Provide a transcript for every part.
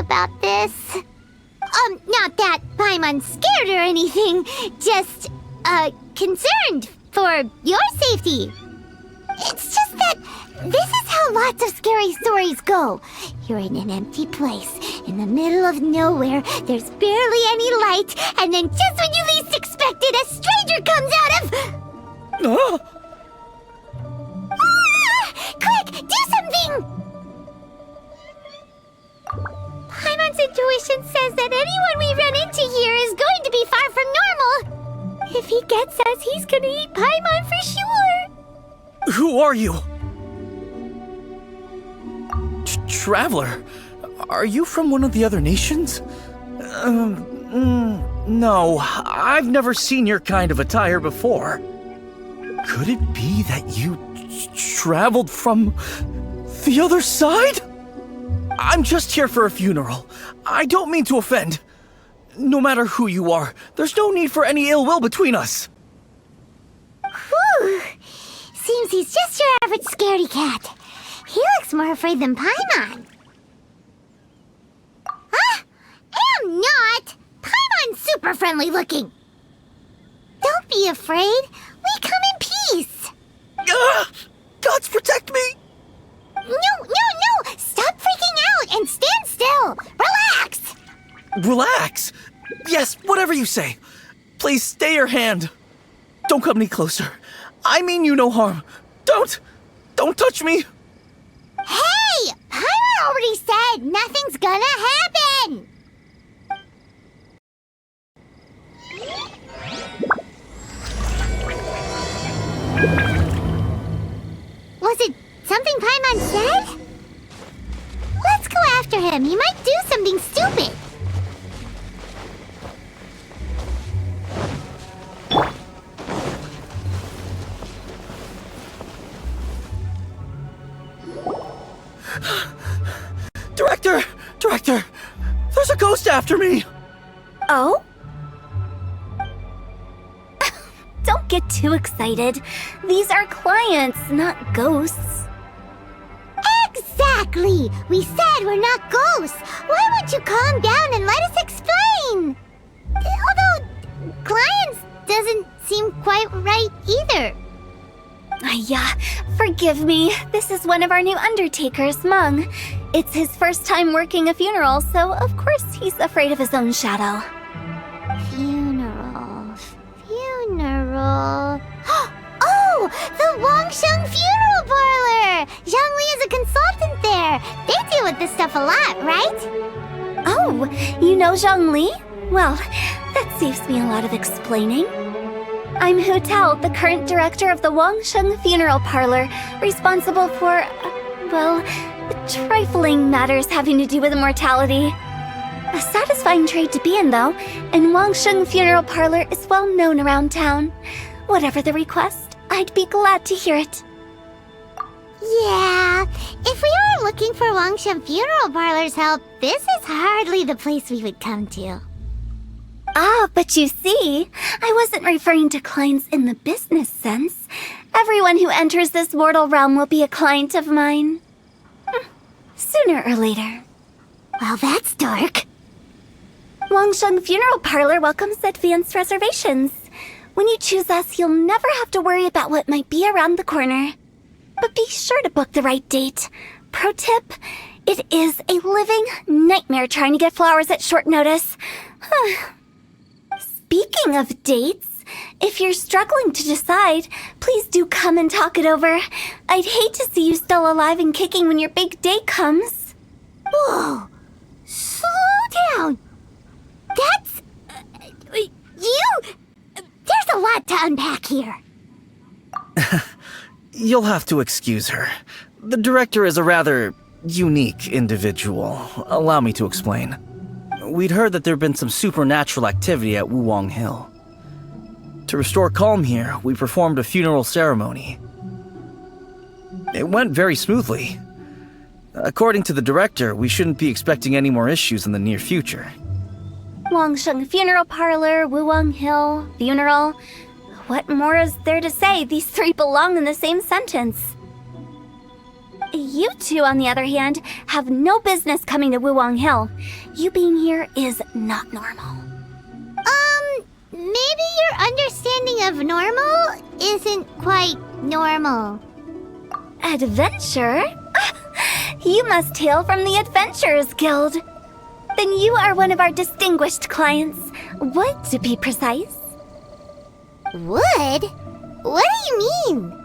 about this. Not that Paimon's scared or anything, just, concerned for your safety. It's just that this is how lots of scary stories go. You're in an empty place, in the middle of nowhere, there's barely any light, and then just when you least expect it, a stranger comes out of... Quick, do something! Paimon's intuition says that anyone we run into here is going to be far from normal. If he gets us, he's gonna eat Paimon for sure. Who are you? Traveler, are you from one of the other nations? No, I've never seen your kind of attire before. Could it be that you traveled from the other side? I'm just here for a funeral. I don't mean to offend. No matter who you are, there's no need for any ill will between us. Whew. Seems he's just your average scaredy cat. He looks more afraid than Paimon. I'm not! Paimon's super friendly looking. Don't be afraid. We come in peace. Gods protect me! No! Stop freaking out and stand still. Relax. Relax? Yes, whatever you say. Please stay your hand. Don't come any closer. I mean you no harm. Don't touch me. Hey! Paimon already said nothing's gonna happen! Was it something Paimon said? Let's go after him. He might do something stupid. Director! There's a ghost after me! Oh? Don't get too excited. These are clients, not ghosts. Exactly! We said we're not ghosts. Why won't you calm down and let us explain? Although, clients doesn't seem quite right either. Forgive me. This is one of our new undertakers, Mung. It's his first time working a funeral, so of course he's afraid of his own shadow. Funeral... Oh! The Wangsheng Funeral Parlor! Zhongli is a consultant there. They deal with this stuff a lot, right? Oh, you know Zhongli? Well, that saves me a lot of explaining. I'm Hu Tao, the current director of the Wangsheng Funeral Parlor, responsible for, trifling matters having to do with immortality. A satisfying trade to be in, though, and Wangsheng Funeral Parlor is well known around town. Whatever the request, I'd be glad to hear it. Yeah, if we were looking for Wangsheng Funeral Parlor's help, this is hardly the place we would come to. Ah, but you see, I wasn't referring to clients in the business sense. Everyone who enters this mortal realm will be a client of mine. Sooner or later. Well, that's dark. Wangsheng Funeral Parlor welcomes advanced reservations. When you choose us, you'll never have to worry about what might be around the corner. But be sure to book the right date. Pro tip, it is a living nightmare trying to get flowers at short notice. Speaking of dates, if you're struggling to decide, please do come and talk it over. I'd hate to see you still alive and kicking when your big day comes. Whoa! Slow down! That's... There's a lot to unpack here. You'll have to excuse her. The director is a rather unique individual. Allow me to explain. We'd heard that there'd been some supernatural activity at Wuwang Hill. To restore calm here, we performed a funeral ceremony. It went very smoothly. According to the director, we shouldn't be expecting any more issues in the near future. Wangsheng Funeral Parlor, Wuwang Hill, funeral. What more is there to say? These three belong in the same sentence. You two, on the other hand, have no business coming to Wuwang Hill. You being here is not normal. Maybe your understanding of normal isn't quite normal. Adventure? You must hail from the Adventurers Guild. Then you are one of our distinguished clients. Wood, to be precise. Wood? What do you mean?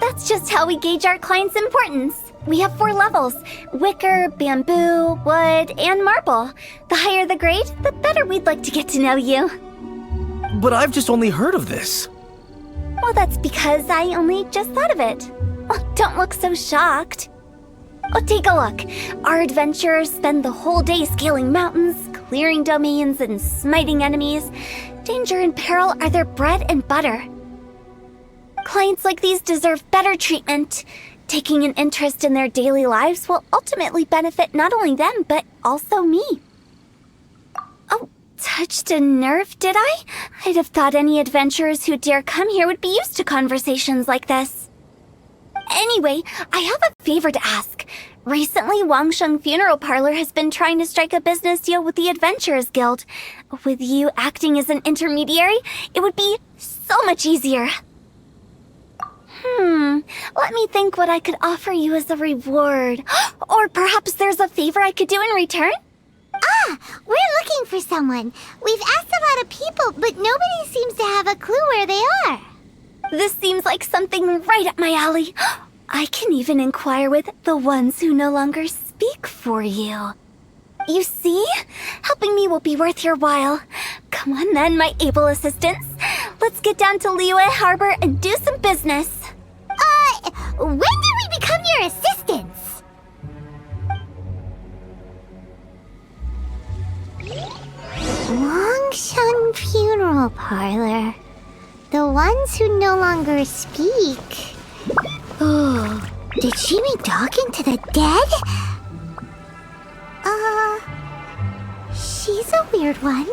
That's just how we gauge our clients' importance. We have 4 levels: wicker, bamboo, wood, and marble. The higher the grade, the better we'd like to get to know you. But I've just only heard of this. Well, that's because I only just thought of it. Oh, don't look so shocked. Oh, take a look. Our adventurers spend the whole day scaling mountains, clearing domains, and smiting enemies. Danger and peril are their bread and butter. Clients like these deserve better treatment. Taking an interest in their daily lives will ultimately benefit not only them, but also me. Oh, touched a nerve, did I? I'd have thought any adventurers who dare come here would be used to conversations like this. Anyway, I have a favor to ask. Recently, Wangsheng Funeral Parlor has been trying to strike a business deal with the Adventurers Guild. With you acting as an intermediary, it would be so much easier. Let me think what I could offer you as a reward. Or perhaps there's a favor I could do in return? We're looking for someone. We've asked a lot of people, but nobody seems to have a clue where they are. This seems like something right up my alley. I can even inquire with the ones who no longer speak for you. You see? Helping me will be worth your while. Come on then, my able assistants. Let's get down to Liyue Harbor and do some business. When did we become your assistants? Wangsheng Funeral Parlor. The ones who no longer speak. Oh, did she mean talking to the dead? She's a weird one.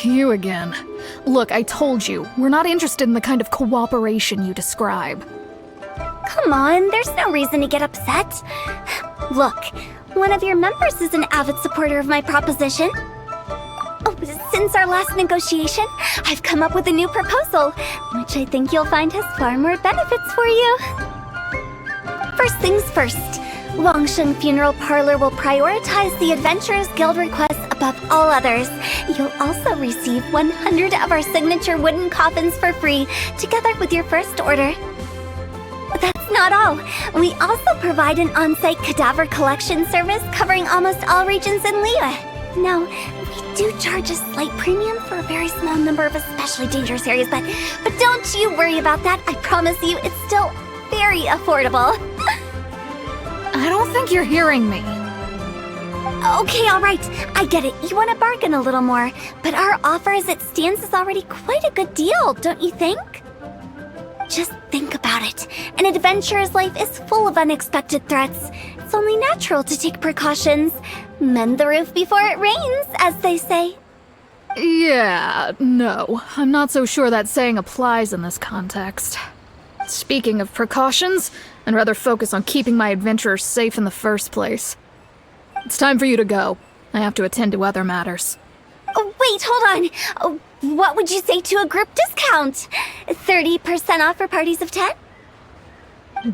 You again. Look, I told you, we're not interested in the kind of cooperation you describe. Come on, there's no reason to get upset. Look, one of your members is an avid supporter of my proposition. Oh, since our last negotiation, I've come up with a new proposal, which I think you'll find has far more benefits for you. First things first, Wangsheng Funeral Parlor will prioritize the Adventurers Guild requests above all others. You'll also receive 100 of our signature wooden coffins for free, together with your first order. That's not all. We also provide an on-site cadaver collection service covering almost all regions in Liyue. Now, we do charge a slight premium for a very small number of especially dangerous areas, but don't you worry about that. I promise you, it's still very affordable. I don't think you're hearing me. Okay, all right. I get it. You want to bargain a little more, but our offer as it stands is already quite a good deal, don't you think? Just think about it. An adventurer's life is full of unexpected threats. It's only natural to take precautions. Mend the roof before it rains, as they say. Yeah, no. I'm not so sure that saying applies in this context. Speaking of precautions, I'd rather focus on keeping my adventurers safe in the first place. It's time for you to go. I have to attend to other matters. Oh, wait, hold on. Oh, what would you say to a group discount? 30% off for parties of 10?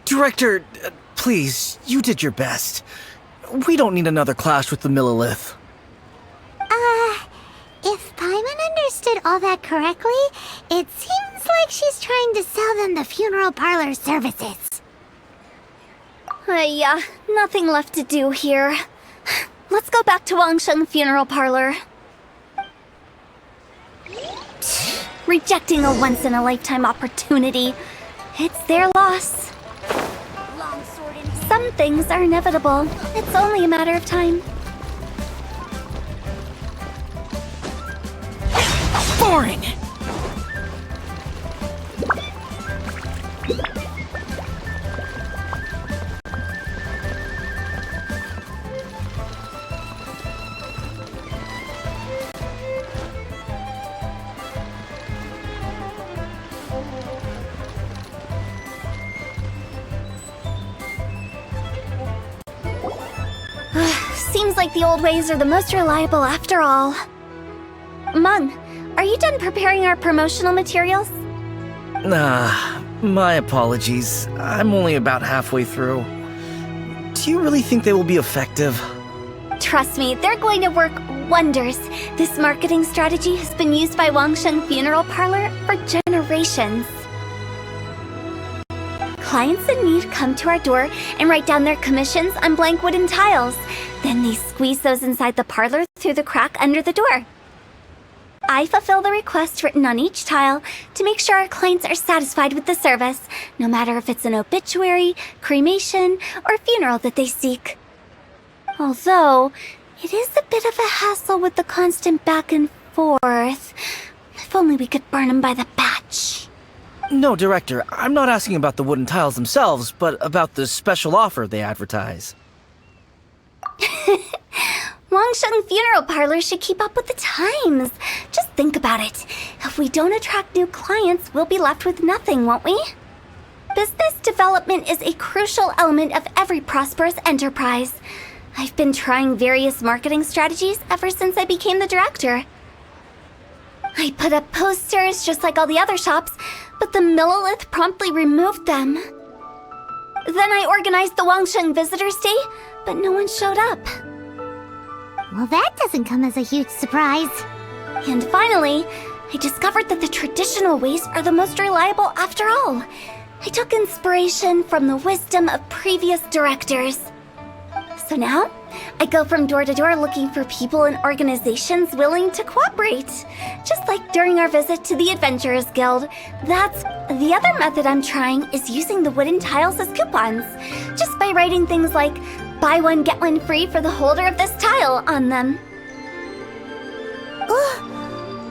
Director, please, you did your best. We don't need another clash with the Millilith. If Paimon understood all that correctly, it seems like she's trying to sell them the funeral parlor services. Nothing left to do here. Let's go back to Wangsheng Funeral Parlor. Rejecting a once-in-a-lifetime opportunity. It's their loss. Some things are inevitable. It's only a matter of time. Boring! Seems like the old ways are the most reliable after all. Mung, are you done preparing our promotional materials? My apologies. I'm only about halfway through. Do you really think they will be effective? Trust me, they're going to work wonders. This marketing strategy has been used by Wangsheng Funeral Parlor for generations. Clients in need come to our door and write down their commissions on blank wooden tiles. Then they squeeze those inside the parlor through the crack under the door. I fulfill the request written on each tile to make sure our clients are satisfied with the service, no matter if it's an obituary, cremation, or funeral that they seek. Although, it is a bit of a hassle with the constant back and forth. If only we could burn them by the batch. No, Director, I'm not asking about the wooden tiles themselves, but about the special offer they advertise. Wangsheng Funeral Parlor should keep up with the times. Just think about it. If we don't attract new clients, we'll be left with nothing, won't we? Business development is a crucial element of every prosperous enterprise. I've been trying various marketing strategies ever since I became the director. I put up posters just like all the other shops, but the Millilith promptly removed them. Then I organized the Wangsheng Visitors Day, but no one showed up. Well, that doesn't come as a huge surprise. And finally, I discovered that the traditional ways are the most reliable after all. I took inspiration from the wisdom of previous directors. So now, I go from door to door looking for people and organizations willing to cooperate. Just like during our visit to the Adventurers Guild. That's the other method I'm trying is using the wooden tiles as coupons. Just by writing things like, buy one, get one free for the holder of this tile on them.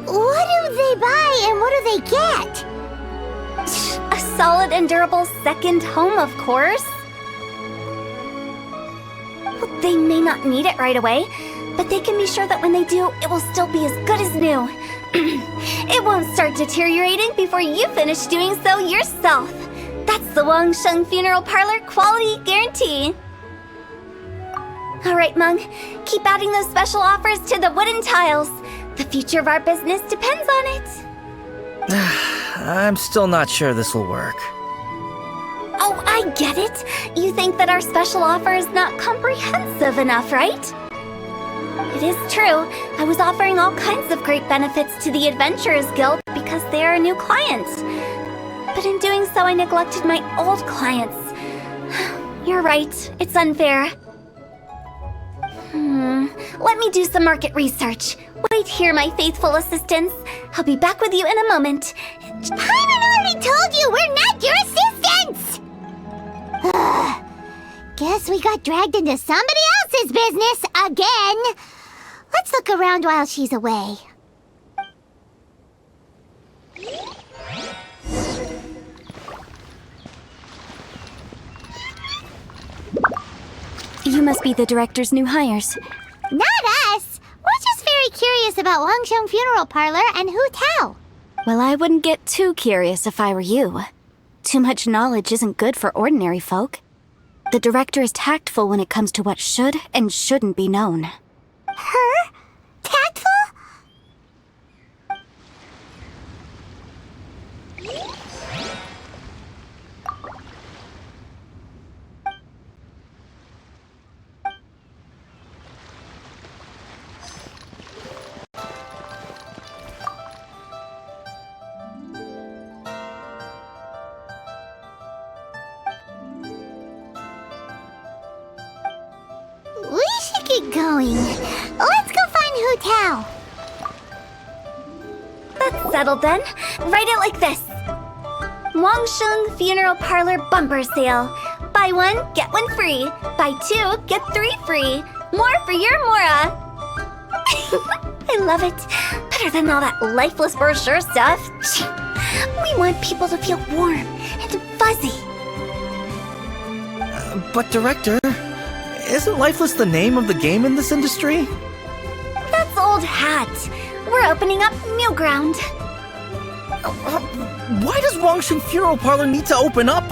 What do they buy and what do they get? A solid and durable second home, of course. Well, they may not need it right away, but they can be sure that when they do, it will still be as good as new. It won't start deteriorating before you finish doing so yourself. That's the Wangsheng Funeral Parlor quality guarantee. Alright, Mung, keep adding those special offers to the wooden tiles. The future of our business depends on it. I'm still not sure this will work. Oh, I get it. You think that our special offer is not comprehensive enough, right? It is true. I was offering all kinds of great benefits to the Adventurers Guild because they are a new client. But in doing so, I neglected my old clients. You're right. It's unfair. Let me do some market research. Wait here, my faithful assistants. I'll be back with you in a moment. Paimon already told you we're not your assistants! Guess we got dragged into somebody else's business again. Let's look around while she's away. You must be the director's new hires. Not us! We're just very curious about Wangsheng Funeral Parlor and Hu Tao. Well, I wouldn't get too curious if I were you. Too much knowledge isn't good for ordinary folk. The director is tactful when it comes to what should and shouldn't be known. Her? Tactful? get going. Let's go find Hu Tao. That's settled then. Write it like this. Wangsheng Funeral Parlor Bumper Sale. Buy one, get one free. Buy two, get three free. More for your Mora. I love it. Better than all that lifeless brochure stuff. We want people to feel warm and fuzzy. But Director, isn't Lifeless the name of the game in this industry? That's old hat. We're opening up new ground. Why does Wangsheng Funeral Parlor need to open up?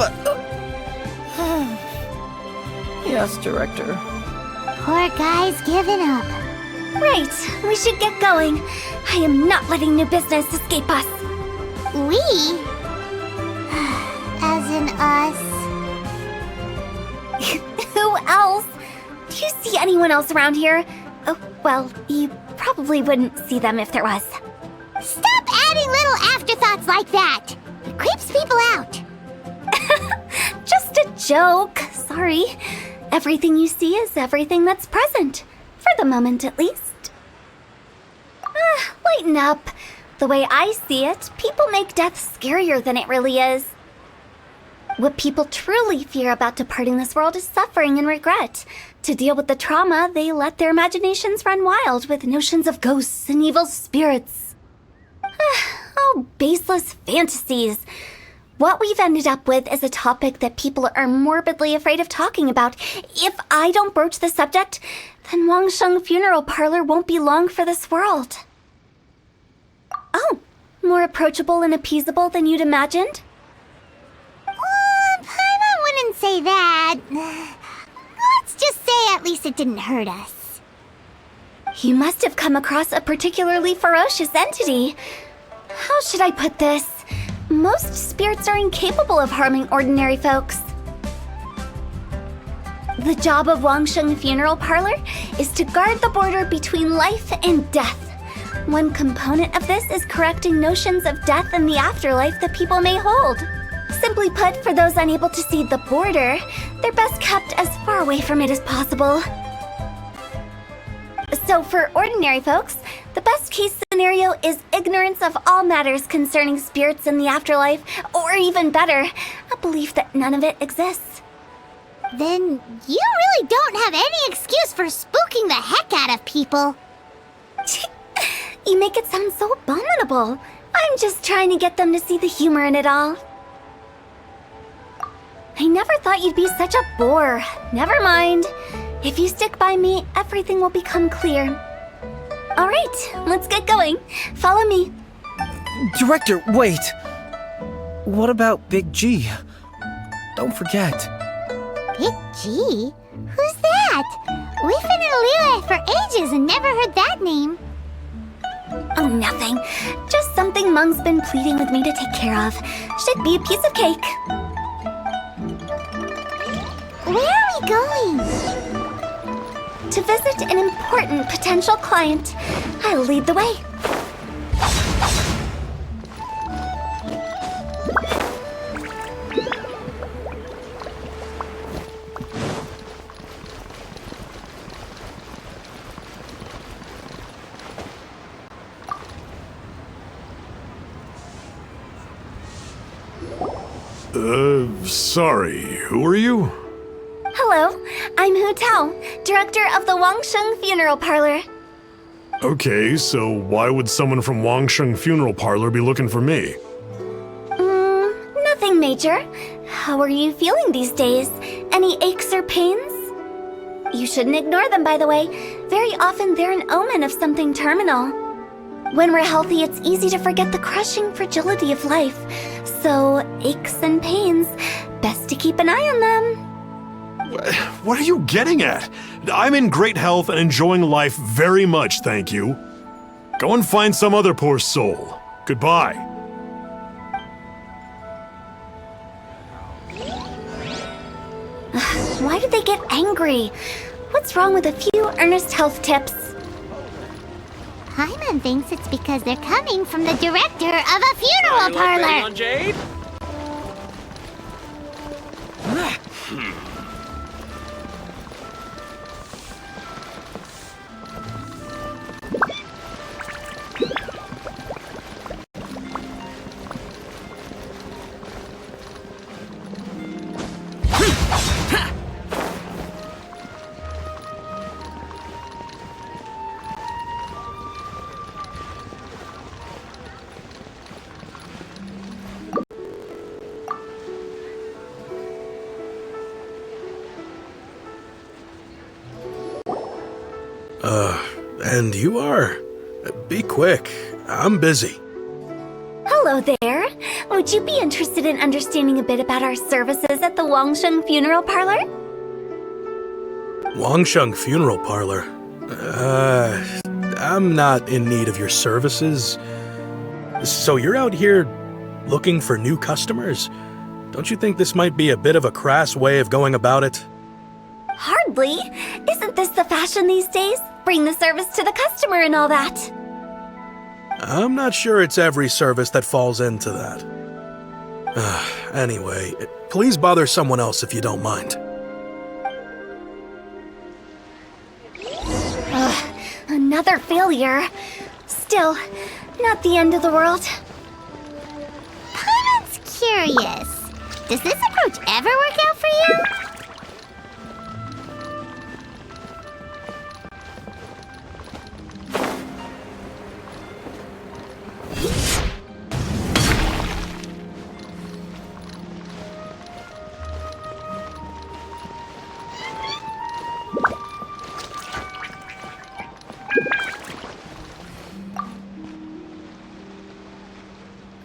Yes, Director. Poor guy's given up. Right, we should get going. I am not letting new business escape us. We? As in us. Who else? Do you see anyone else around here? Oh, well, you probably wouldn't see them if there was. Stop adding little afterthoughts like that. It creeps people out. Just a joke. Sorry. Everything you see is everything that's present. For the moment, at least. Lighten up. The way I see it, people make death scarier than it really is. What people truly fear about departing this world is suffering and regret. To deal with the trauma, they let their imaginations run wild with notions of ghosts and evil spirits. Oh, baseless fantasies. What we've ended up with is a topic that people are morbidly afraid of talking about. If I don't broach the subject, then Wangsheng Funeral Parlor won't be long for this world. Oh, more approachable and appeasable than you'd imagined? Paimon wouldn't say that. Let's just say at least it didn't hurt us. You must have come across a particularly ferocious entity. How should I put this? Most spirits are incapable of harming ordinary folks. The job of Wangsheng Funeral Parlor is to guard the border between life and death. One component of this is correcting notions of death and the afterlife that people may hold. Simply put, for those unable to see the border, they're best kept as far away from it as possible. So for ordinary folks, the best case scenario is ignorance of all matters concerning spirits in the afterlife, or even better, a belief that none of it exists. Then you really don't have any excuse for spooking the heck out of people. You make it sound so abominable. I'm just trying to get them to see the humor in it all. I never thought you'd be such a bore. Never mind. If you stick by me, everything will become clear. All right, let's get going. Follow me. Director, wait! What about Big G? Don't forget. Big G? Who's that? We've been in Liyue for ages and never heard that name. Oh, nothing. Just something Mung's been pleading with me to take care of. Should be a piece of cake. Where are we going? To visit an important potential client. I'll lead the way. Sorry, who are you? Hello, I'm Hu Tao, director of the Wangsheng Funeral Parlor. Okay, so why would someone from Wangsheng Funeral Parlor be looking for me? Nothing major. How are you feeling these days? Any aches or pains? You shouldn't ignore them, by the way. Very often they're an omen of something terminal. When we're healthy, it's easy to forget the crushing fragility of life. So, aches and pains, best to keep an eye on them. What are you getting at? I'm in great health and enjoying life very much, thank you. Go and find some other poor soul. Goodbye. Why do they get angry? What's wrong with a few earnest health tips? Paimon thinks it's because they're coming from the director of a funeral parlor. Jade? And you are? Be quick. I'm busy. Hello there. Would you be interested in understanding a bit about our services at the Wangsheng Funeral Parlor? Wangsheng Funeral Parlor? I'm not in need of your services. So you're out here looking for new customers? Don't you think this might be a bit of a crass way of going about it? Hardly. Isn't this the fashion these days? Bring the service to the customer and all that. I'm not sure it's every service that falls into that. Anyway, please bother someone else if you don't mind. Another failure. Still, not the end of the world. Paimon's curious. Does this approach ever work out for you?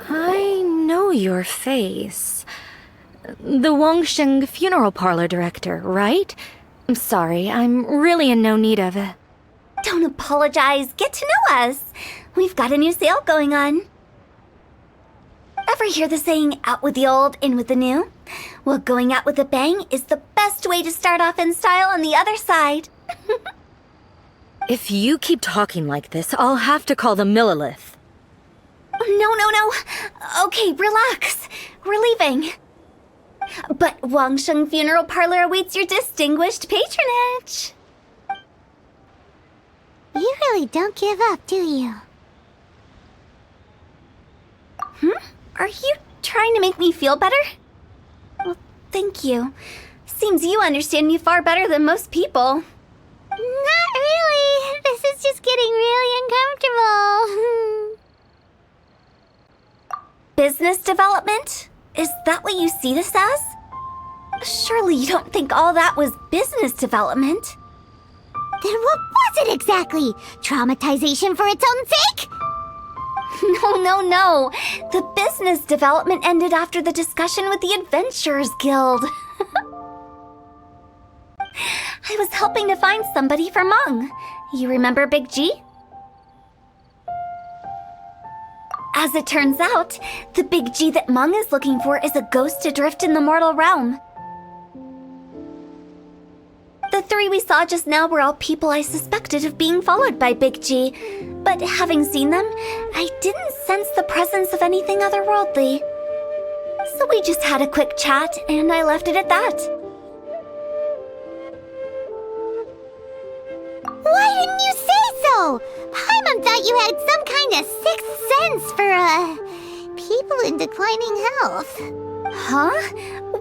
I know your face. The Wangsheng Funeral Parlor director, right? I'm sorry, I'm really in no need of it. Don't apologize. Get to know us. We've got a new sale going on. Ever hear the saying, out with the old, in with the new? Well, going out with a bang is the best way to start off in style on the other side. If you keep talking like this, I'll have to call the Millilith. No. Okay, relax. We're leaving. But Wangsheng Funeral Parlor awaits your distinguished patronage. You really don't give up, do you? Are you trying to make me feel better? Well, thank you. Seems you understand me far better than most people. Not really. This is just getting really uncomfortable. Business development? Is that what you see this as? Surely you don't think all that was business development. Then what was it exactly? Traumatization for its own sake? No. The business development ended after the discussion with the Adventurers Guild. I was helping to find somebody for Meng. You remember Big G? As it turns out, the Big G that Meng is looking for is a ghost adrift in the mortal realm. The three we saw just now were all people I suspected of being followed by Big G, but having seen them, I didn't sense the presence of anything otherworldly. So we just had a quick chat, and I left it at that. Why didn't you say so? Paimon thought you had some kind of sixth sense for, people in declining health. Huh?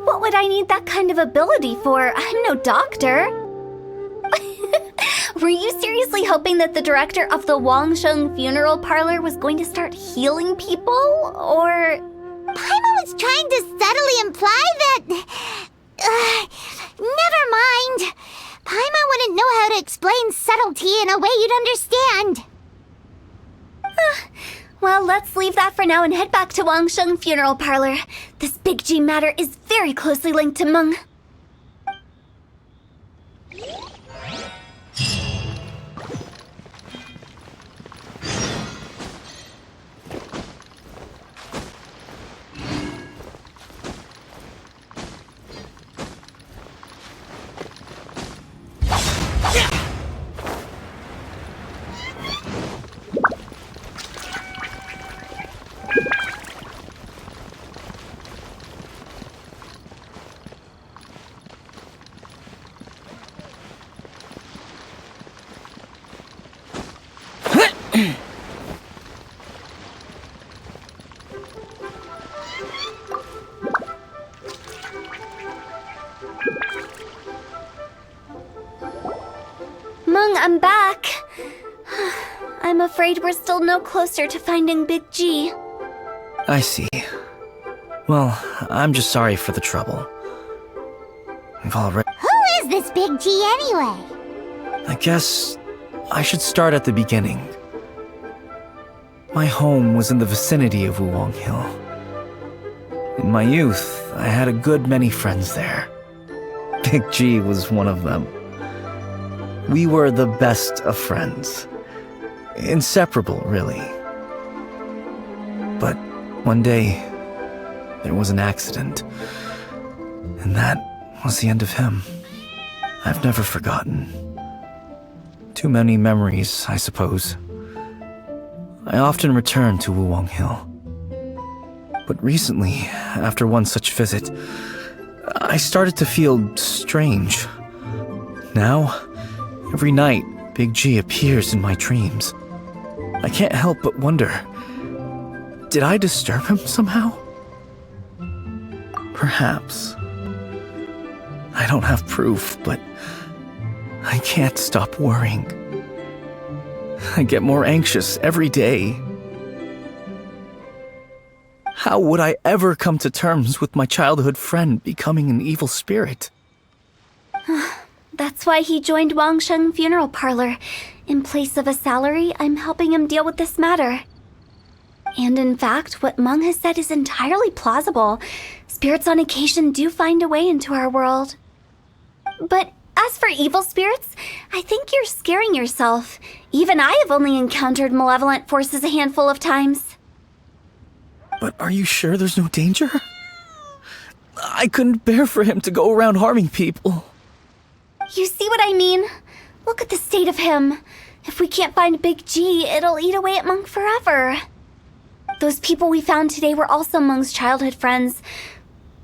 What would I need that kind of ability for? I'm no doctor. Were you seriously hoping that the director of the Wangsheng Funeral Parlor was going to start healing people, or...? Paimon was trying to subtly imply that... never mind. Paimon wouldn't know how to explain subtlety in a way you'd understand. Well, let's leave that for now and head back to Wangsheng Funeral Parlor. This Big G matter is very closely linked to Meng. Meng, I'm back. I'm afraid we're still no closer to finding Big G. I see. Well, I'm just sorry for the trouble. We've already... Who is this Big G anyway? I guess I should start at the beginning. My home was in the vicinity of Wuwang Hill. In my youth, I had a good many friends there. Big G was one of them. We were the best of friends. Inseparable, really. But one day, there was an accident. And that was the end of him. I've never forgotten. Too many memories, I suppose. I often return to Wuwang Hill. But recently, after one such visit, I started to feel strange. Now, every night, Big G appears in my dreams. I can't help but wonder, did I disturb him somehow? Perhaps. I don't have proof, but I can't stop worrying. I get more anxious every day. How would I ever come to terms with my childhood friend becoming an evil spirit? That's why he joined Wangsheng Funeral Parlor. In place of a salary, I'm helping him deal with this matter. And in fact, what Meng has said is entirely plausible. Spirits on occasion do find a way into our world. But as for evil spirits, I think you're scaring yourself. Even I have only encountered malevolent forces a handful of times. But are you sure there's no danger? I couldn't bear for him to go around harming people. You see what I mean? Look at the state of him. If we can't find Big G, it'll eat away at Meng forever. Those people we found today were also Meng's childhood friends.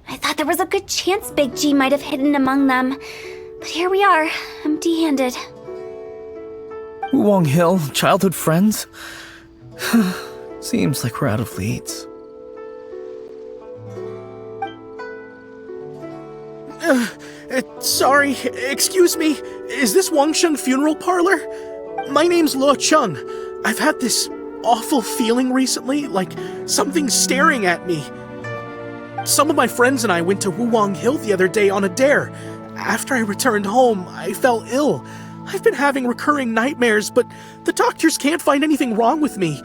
I thought there was a good chance Big G might have hidden among them. But here we are, empty-handed. Wuwang Hill, childhood friends? Seems like we're out of leads. Sorry, excuse me. Is this Wangsheng Funeral Parlor? My name's Luo Chung. I've had this awful feeling recently, like something's staring at me. Some of my friends and I went to Wuwang Hill the other day on a dare. After I returned home, I fell ill. I've been having recurring nightmares, but the doctors can't find anything wrong with me.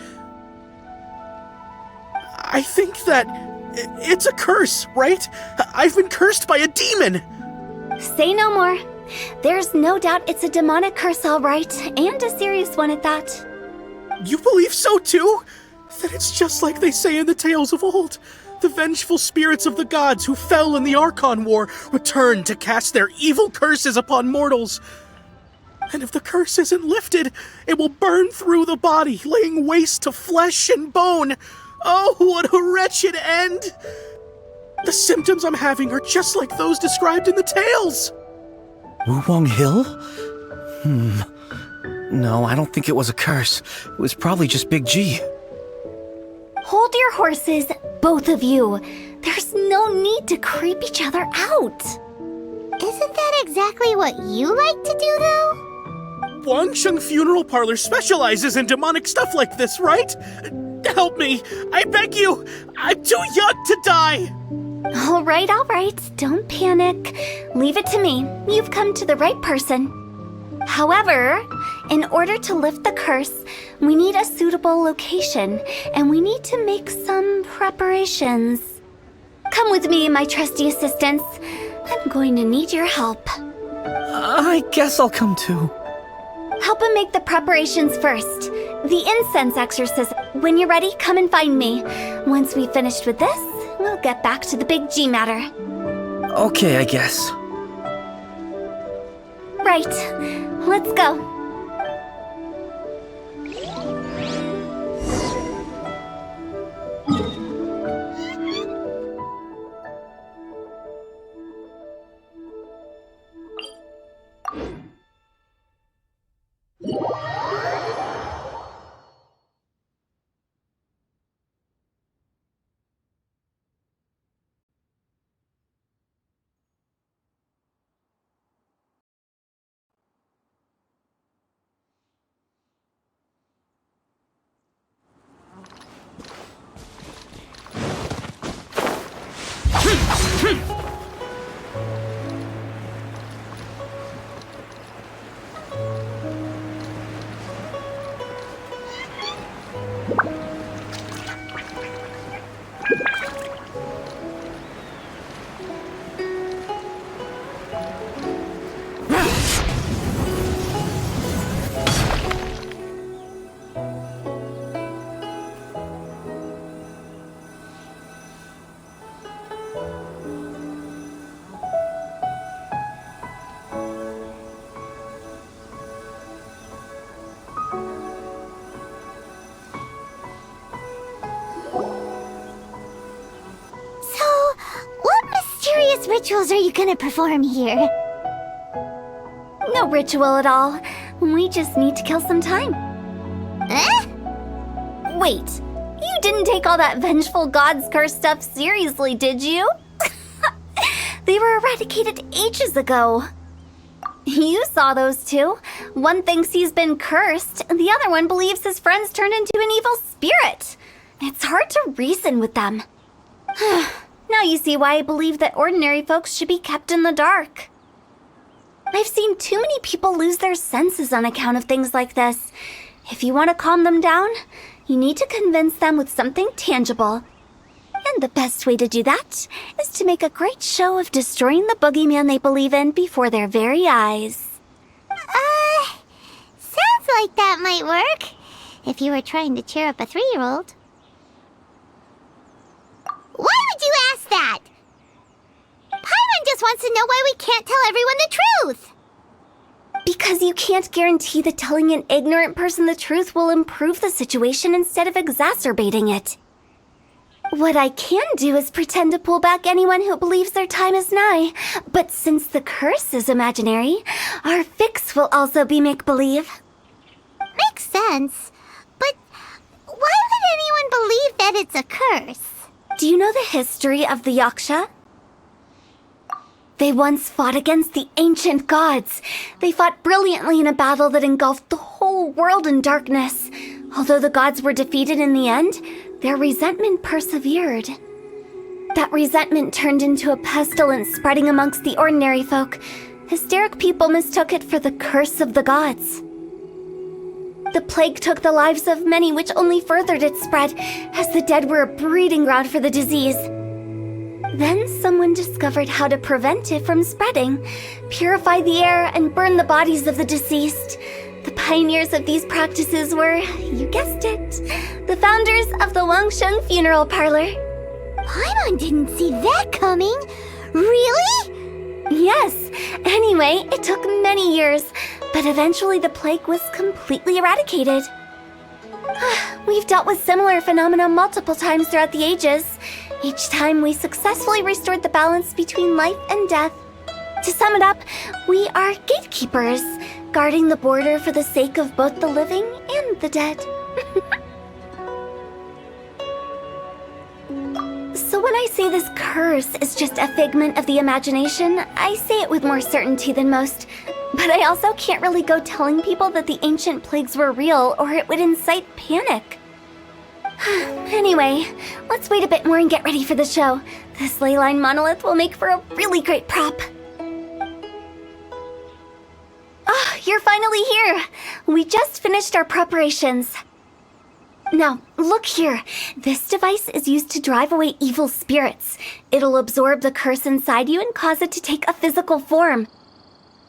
I think that it's a curse, right? I've been cursed by a demon! Say no more. There's no doubt it's a demonic curse, all right, and a serious one at that. You believe so too? Then it's just like they say in the tales of old. The vengeful spirits of the gods who fell in the Archon War return to cast their evil curses upon mortals. And if the curse isn't lifted, it will burn through the body, laying waste to flesh and bone. Oh, what a wretched end! The symptoms I'm having are just like those described in the tales. Wuwang Hill? No, I don't think it was a curse. It was probably just Big G. Hold your horses, both of you. There's no need to creep each other out. Isn't that exactly what you like to do, though? Wangsheng Funeral Parlor specializes in demonic stuff like this, right? Help me, I beg you. I'm too young to die. All right, don't panic. Leave it to me. You've come to the right person. However, in order to lift the curse, we need a suitable location, and we need to make some preparations. Come with me, my trusty assistants. I'm going to need your help. I guess I'll come too. Help him make the preparations first. The incense exorcism. When you're ready, come and find me. Once we've finished with this, we'll get back to the Big G matter. Okay, I guess. Right. Let's go. Rituals are you gonna perform here? No ritual at all. We just need to kill some time. Eh? Wait, you didn't take all that vengeful god's curse stuff seriously, did you? They were eradicated ages ago. You saw those two. One thinks he's been cursed, and the other one believes his friends turned into an evil spirit. It's hard to reason with them. Now you see why I believe that ordinary folks should be kept in the dark. I've seen too many people lose their senses on account of things like this. If you want to calm them down, you need to convince them with something tangible. And the best way to do that is to make a great show of destroying the boogeyman they believe in before their very eyes. Sounds like that might work. If you were trying to cheer up a 3-year-old. Why would you ask that? Paimon just wants to know why we can't tell everyone the truth. Because you can't guarantee that telling an ignorant person the truth will improve the situation instead of exacerbating it. What I can do is pretend to pull back anyone who believes their time is nigh. But since the curse is imaginary, our fix will also be make-believe. Makes sense. But why would anyone believe that it's a curse? Do you know the history of the Yaksha? They once fought against the ancient gods. They fought brilliantly in a battle that engulfed the whole world in darkness. Although the gods were defeated in the end, their resentment persevered. That resentment turned into a pestilence spreading amongst the ordinary folk. Hysteric people mistook it for the curse of the gods. The plague took the lives of many, which only furthered its spread, as the dead were a breeding ground for the disease. Then someone discovered how to prevent it from spreading, purify the air, and burn the bodies of the deceased. The pioneers of these practices were, you guessed it, the founders of the Wangsheng Funeral Parlor. Paimon didn't see that coming. Really? Yes. Anyway, it took many years, but eventually the plague was completely eradicated. We've dealt with similar phenomena multiple times throughout the ages. Each time we successfully restored the balance between life and death. To sum it up, we are gatekeepers, guarding the border for the sake of both the living and the dead. So when I say this curse is just a figment of the imagination, I say it with more certainty than most. But I also can't really go telling people that the ancient plagues were real, or it would incite panic. Anyway, let's wait a bit more and get ready for the show. This leyline monolith will make for a really great prop. Oh, you're finally here! We just finished our preparations. Now, look here. This device is used to drive away evil spirits. It'll absorb the curse inside you and cause it to take a physical form.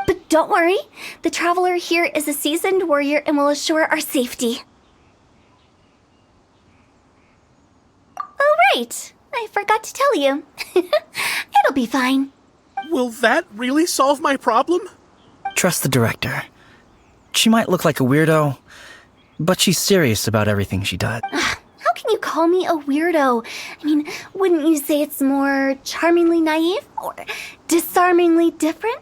But don't worry, the traveler here is a seasoned warrior and will assure our safety. Oh, right. I forgot to tell you. It'll be fine. Will that really solve my problem? Trust the director. She might look like a weirdo, but she's serious about everything she does. How can you call me a weirdo? I mean, wouldn't you say it's more charmingly naive or disarmingly different?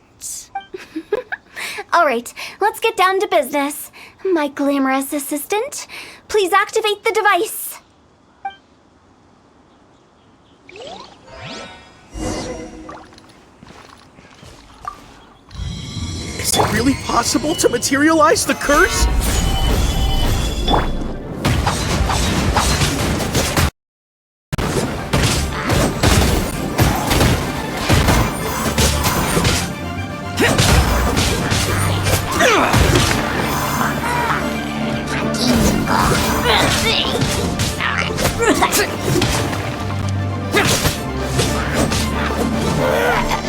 All right, let's get down to business. My glamorous assistant, please activate the device. Is it really possible to materialize the curse?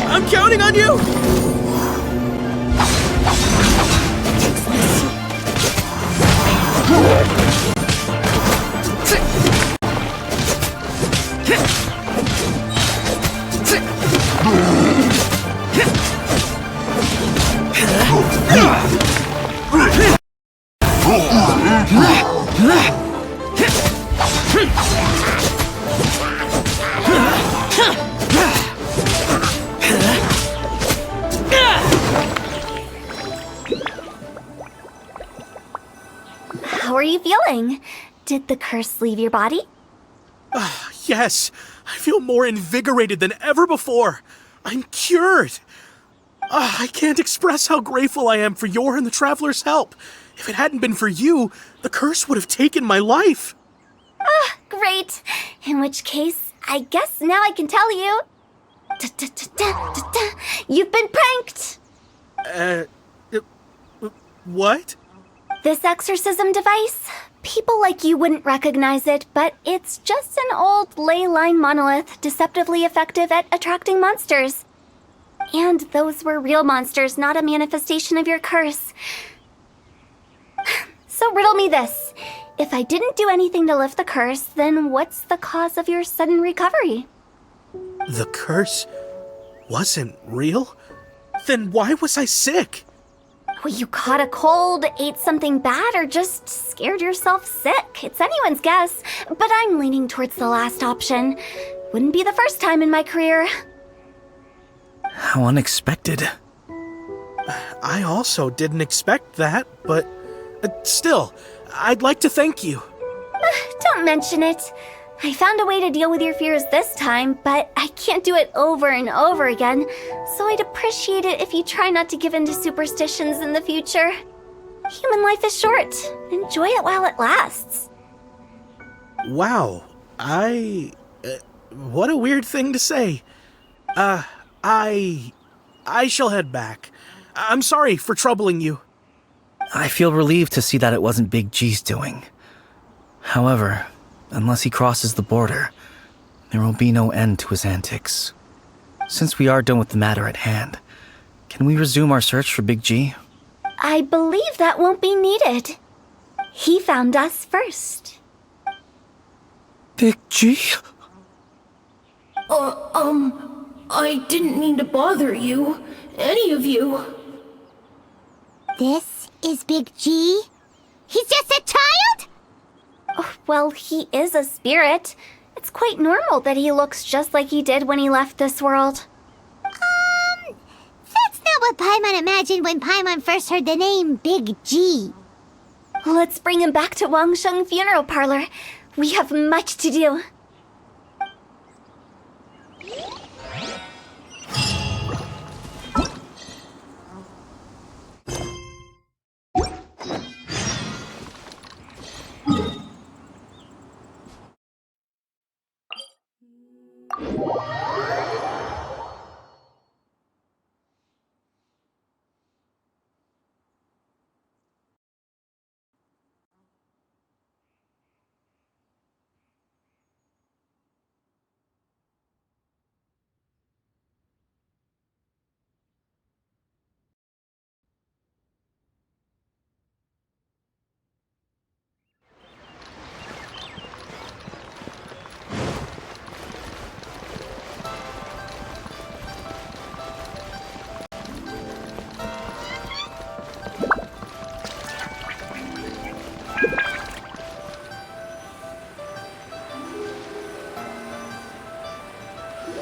I'm counting on you! you feeling? Did the curse leave your body? Yes, I feel more invigorated than ever before. I'm cured. I can't express how grateful I am for your and the Traveler's help. If it hadn't been for you, the curse would have taken my life. Great. In which case, I guess now I can tell you. You've been pranked! What? This exorcism device? People like you wouldn't recognize it, but it's just an old ley line monolith deceptively effective at attracting monsters. And those were real monsters, not a manifestation of your curse. So riddle me this. If I didn't do anything to lift the curse, then what's the cause of your sudden recovery? The curse wasn't real? Then why was I sick? Well, you caught a cold, ate something bad, or just scared yourself sick. It's anyone's guess, but I'm leaning towards the last option. Wouldn't be the first time in my career. How unexpected. I also didn't expect that, but still, I'd like to thank you. Don't mention it. I found a way to deal with your fears this time, but I can't do it over and over again, so I'd appreciate it if you try not to give in to superstitions in the future. Human life is short. Enjoy it while it lasts. Wow, what a weird thing to say. I shall head back. I'm sorry for troubling you. I feel relieved to see that it wasn't Big G's doing. However, unless he crosses the border, there will be no end to his antics. Since we are done with the matter at hand, can we resume our search for Big G? I believe that won't be needed. He found us first. Big G? I didn't mean to bother you. Any of you. This is Big G? He's just a child? Oh, well, he is a spirit. It's quite normal that he looks just like he did when he left this world. That's not what Paimon imagined when Paimon first heard the name Big G. Let's bring him back to Wangsheng Funeral Parlor. We have much to do.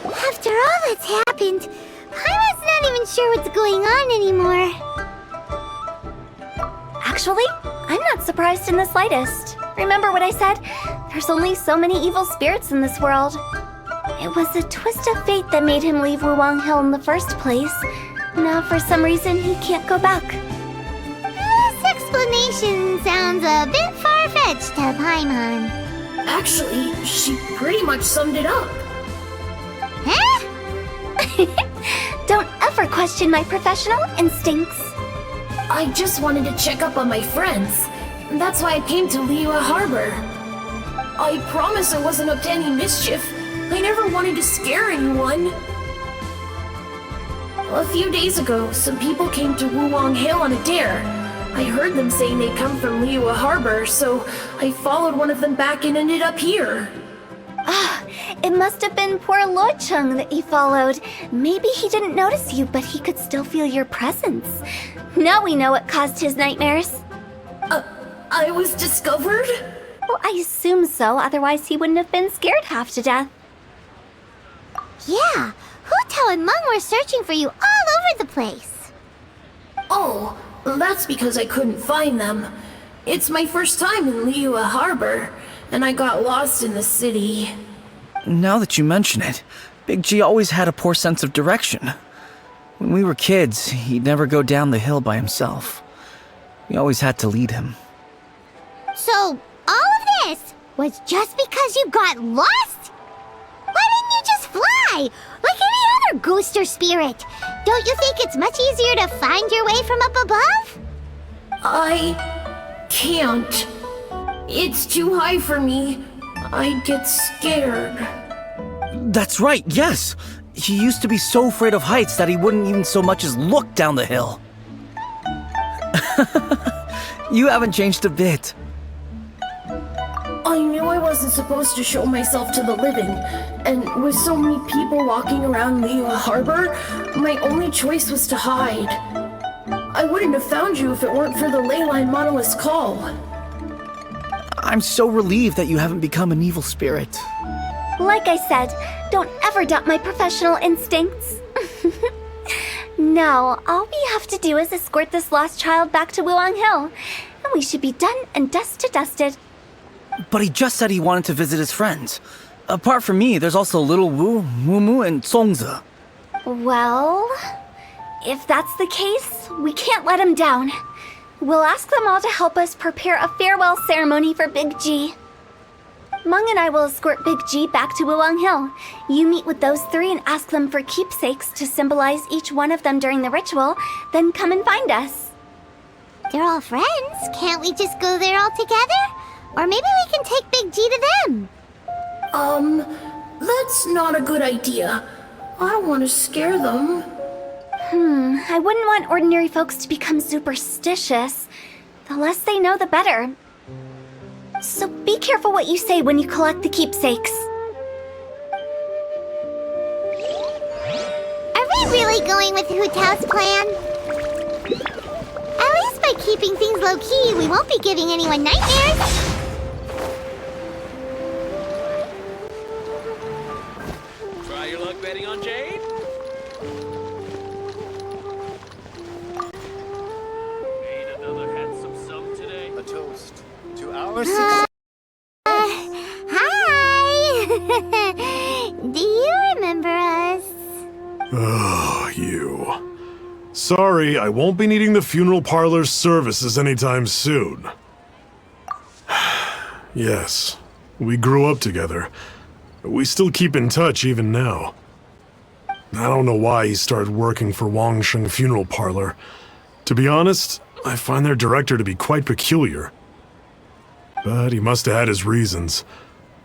After all that's happened, Paimon's not even sure what's going on anymore. Actually, I'm not surprised in the slightest. Remember what I said? There's only so many evil spirits in this world. It was a twist of fate that made him leave Wuwang Hill in the first place. Now, for some reason, he can't go back. This explanation sounds a bit far-fetched to Paimon. Actually, she pretty much summed it up. Huh? Don't ever question my professional instincts. I just wanted to check up on my friends. That's why I came to Liyue Harbor. I promise I wasn't up to any mischief. I never wanted to scare anyone. A few days ago, some people came to Wuwang Hill on a dare. I heard them saying they'd come from Liyue Harbor, so I followed one of them back and ended up here. It must have been poor Luocheng that you followed. Maybe he didn't notice you, but he could still feel your presence. Now we know what caused his nightmares. I was discovered? Well, I assume so, otherwise he wouldn't have been scared half to death. Yeah, Hu Tao and Meng were searching for you all over the place. Oh, that's because I couldn't find them. It's my first time in Liyue Harbor, and I got lost in the city. Now that you mention it, Big G always had a poor sense of direction. When we were kids, he'd never go down the hill by himself. We always had to lead him. So, all of this was just because you got lost? Why didn't you just fly? Like any other ghost or spirit? Don't you think it's much easier to find your way from up above? I can't. It's too high for me. I get scared. That's right, yes! He used to be so afraid of heights that he wouldn't even so much as look down the hill. You haven't changed a bit. I knew I wasn't supposed to show myself to the living, and with so many people walking around Liyue Harbor, my only choice was to hide. I wouldn't have found you if it weren't for the Leyline Monolith's call. I'm so relieved that you haven't become an evil spirit. Like I said, don't ever doubt my professional instincts. Now, all we have to do is escort this lost child back to Wuang Hill, and we should be done and dusted. But he just said he wanted to visit his friends. Apart from me, there's also Little Wu, Mumu, and Songzi. Well, if that's the case, we can't let him down. We'll ask them all to help us prepare a farewell ceremony for Big G. Meng and I will escort Big G back to Wuang Hill. You meet with those three and ask them for keepsakes to symbolize each one of them during the ritual, then come and find us. They're all friends. Can't we just go there all together? Or maybe we can take Big G to them. That's not a good idea. I don't want to scare them. I wouldn't want ordinary folks to become superstitious. The less they know, the better. So be careful what you say when you collect the keepsakes. Are we really going with Hu Tao's plan? At least by keeping things low-key, we won't be giving anyone nightmares. Try your luck betting on Jade? Made another handsome sum today. A toast to our success. Hi! Do you remember us? Oh, you. Sorry, I won't be needing the funeral parlor's services anytime soon. Yes, we grew up together. We still keep in touch even now. I don't know why he started working for Wangsheng Funeral Parlor. To be honest, I find their director to be quite peculiar. But he must have had his reasons.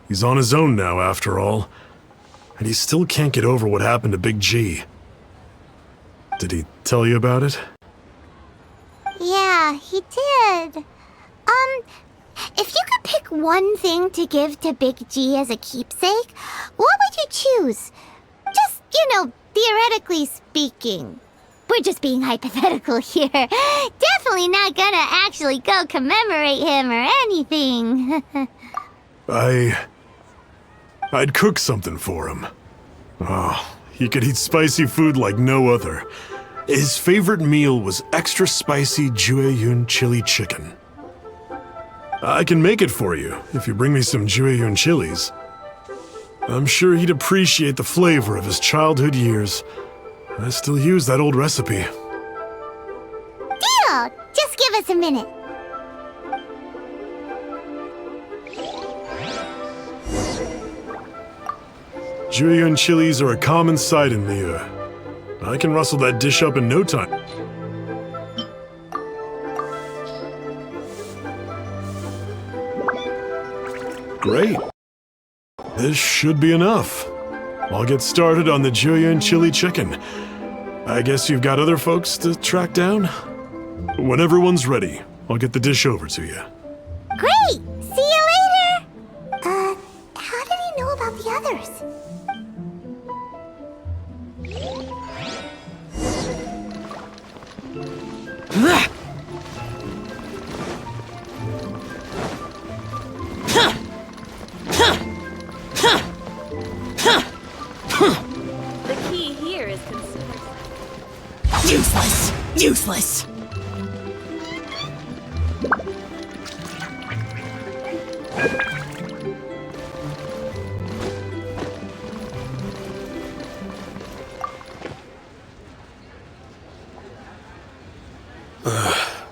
He's on his own now, after all. And he still can't get over what happened to Big G. Did he tell you about it? Yeah, he did. If you could pick one thing to give to Big G as a keepsake, what would you choose? Just, theoretically speaking. We're just being hypothetical here. Definitely not gonna actually go commemorate him or anything. I'd cook something for him. Oh, he could eat spicy food like no other. His favorite meal was extra spicy Jueyun chili chicken. I can make it for you if you bring me some Jueyun chilies. I'm sure he'd appreciate the flavor of his childhood years. I still use that old recipe. Deal! Just give us a minute. Jueyun chilies are a common sight in Liyue. I can rustle that dish up in no time. Great. This should be enough. I'll get started on the Jueyun chili chicken. I guess you've got other folks to track down? When everyone's ready, I'll get the dish over to you. Great! See you later! How did he know about the others? The key here is considered. Useless! Useless!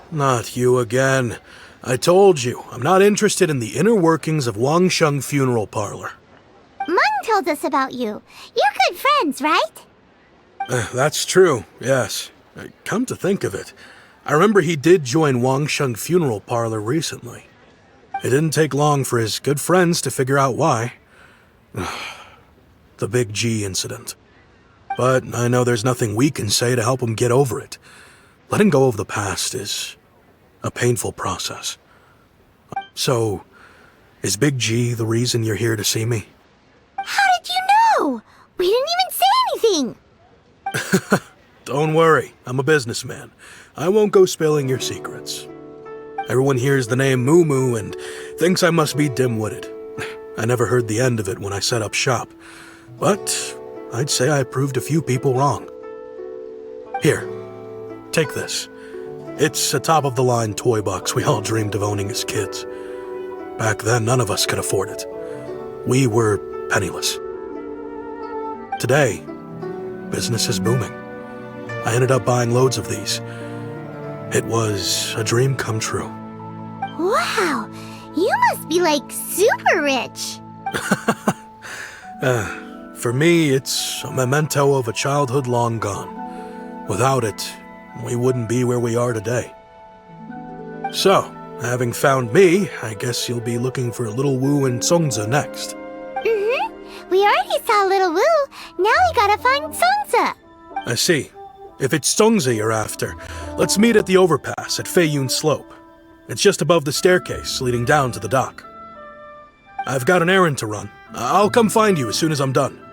Not you again. I told you, I'm not interested in the inner workings of Wangsheng Funeral Parlor. Mung told us about you. You're good friends, right? That's true, yes. Come to think of it, I remember he did join Wangsheng Funeral Parlor recently. It didn't take long for his good friends to figure out why. The Big G incident. But I know there's nothing we can say to help him get over it. Letting go of the past is a painful process. So, is Big G the reason you're here to see me? How did you know? We didn't even say anything. Don't worry, I'm a businessman. I won't go spilling your secrets. Everyone hears the name Moo Moo and thinks I must be dim-witted. I never heard the end of it when I set up shop. But I'd say I proved a few people wrong. Here, take this. It's a top-of-the-line toy box we all dreamed of owning as kids. Back then, none of us could afford it. We were penniless. Today, business is booming. I ended up buying loads of these. It was a dream come true. Wow, you must be like super rich. For me, it's a memento of a childhood long gone. Without it, we wouldn't be where we are today. So, having found me, I guess you'll be looking for Little Wu and Songza next. Mm-hmm. We already saw Little Wu. Now we gotta find Songza. I see. If it's Songza you're after, let's meet at the overpass at Feiyun Slope. It's just above the staircase leading down to the dock. I've got an errand to run. I'll come find you as soon as I'm done.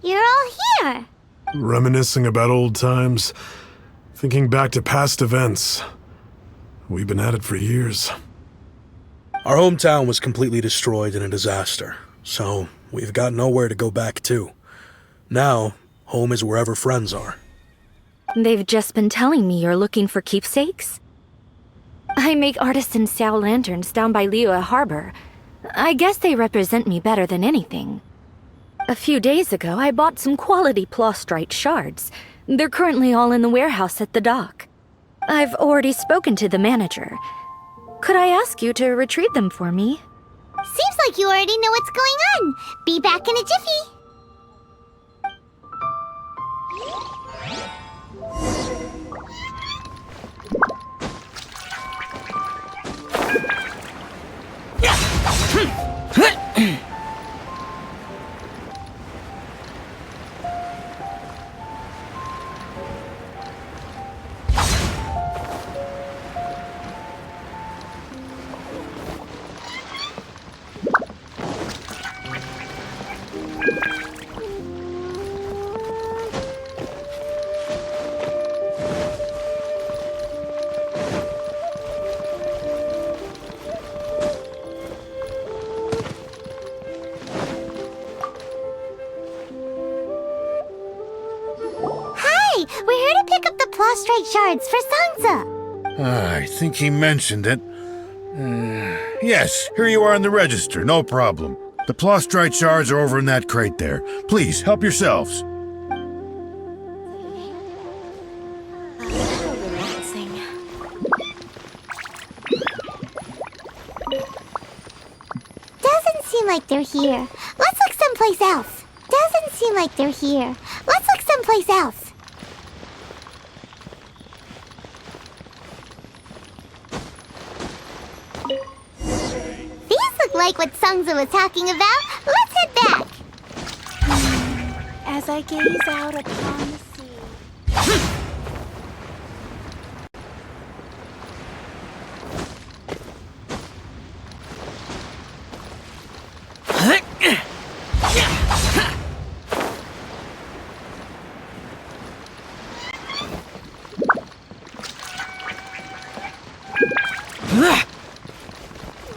You're all here. Reminiscing about old times, thinking back to past events. We've been at it for years. Our hometown was completely destroyed in a disaster, so we've got nowhere to go back to. Now, home is wherever friends are. They've just been telling me you're looking for keepsakes? I make artisan Sao lanterns down by Liyue Harbor. I guess they represent me better than anything. A few days ago, I bought some quality plastrite shards. They're currently all in the warehouse at the dock. I've already spoken to the manager. Could I ask you to retrieve them for me? Seems like you already know what's going on. Be back in a jiffy. We're here to pick up the plastrite shards for Songza. I think he mentioned it. Yes, here you are on the register, no problem. The plastrite shards are over in that crate there. Please, help yourselves. Relaxing. Doesn't seem like they're here. Let's look someplace else. Doesn't seem like they're here. Let's look someplace else. like what Sungza was talking about, let's head back. As I gaze out upon the sea.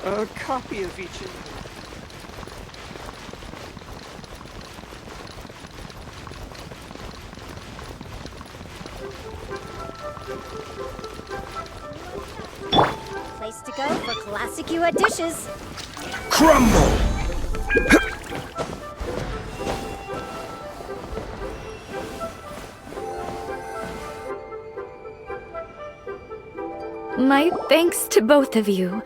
A copy of each of Place to go for classic UA dishes. Crumble! My thanks to both of you.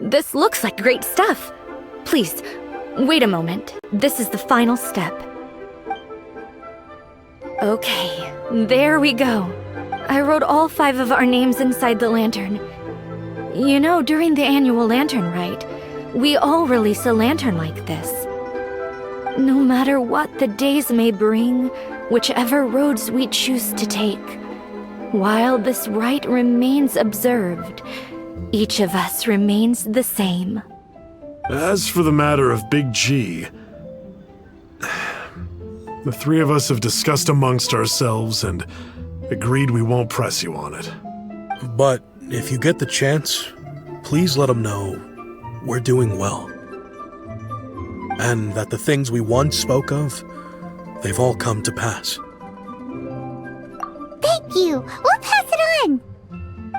This looks like great stuff. Please, wait a moment. This is the final step. Okay, there we go. I wrote all 5 of our names inside the lantern. You know, during the annual lantern rite, we all release a lantern like this. No matter what the days may bring, whichever roads we choose to take, while this rite remains observed, each of us remains the same. As for the matter of Big G, the 3 of us have discussed amongst ourselves and agreed we won't press you on it. But if you get the chance, please let them know we're doing well. And that the things we once spoke of, they've all come to pass. Thank you. We'll pass it on.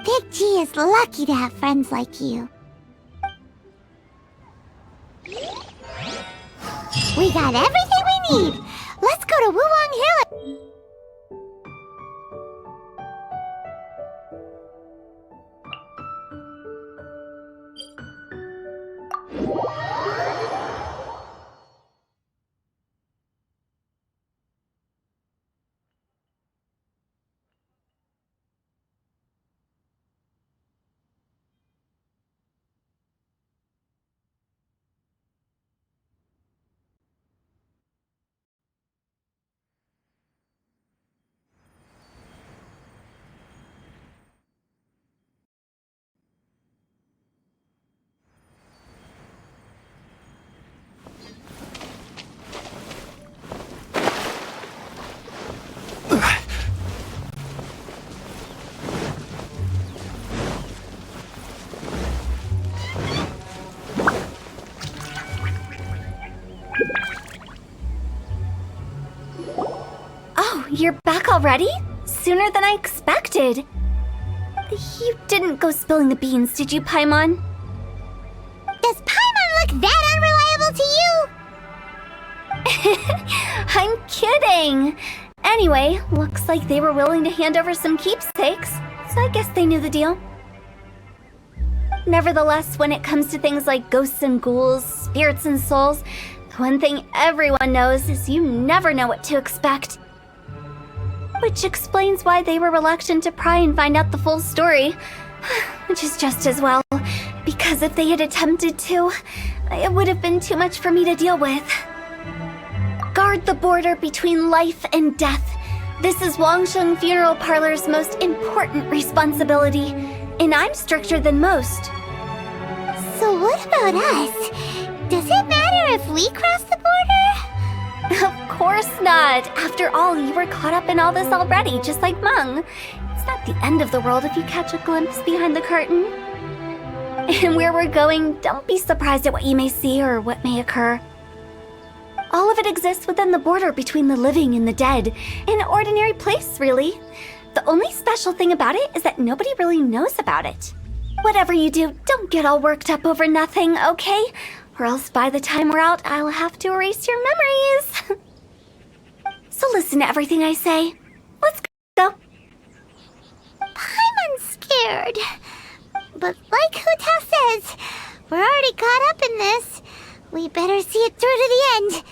Big G is lucky to have friends like you. We got everything we need. Let's go to Wuwang Hill. You're back already? Sooner than I expected. You didn't go spilling the beans, did you, Paimon? Does Paimon look that unreliable to you? I'm kidding. Anyway, looks like they were willing to hand over some keepsakes, so I guess they knew the deal. Nevertheless, when it comes to things like ghosts and ghouls, spirits and souls, the one thing everyone knows is you never know what to expect. Which explains why they were reluctant to pry and find out the full story. Which is just as well, because if they had attempted to, it would have been too much for me to deal with. Guard the border between life and death. This is Wangsheng Funeral Parlor's most important responsibility, and I'm stricter than most. So what about us? Does it matter if we cross the border? Of course not. After all, you were caught up in all this already, just like Meng. It's not the end of the world if you catch a glimpse behind the curtain. And where we're going, don't be surprised at what you may see or what may occur. All of it exists within the border between the living and the dead. An ordinary place, really. The only special thing about it is that nobody really knows about it. Whatever you do, don't get all worked up over nothing, okay? Or else by the time we're out, I'll have to erase your memories. So listen to everything I say. Let's go. Paimon's scared. But like Huta says, we're already caught up in this. We better see it through to the end.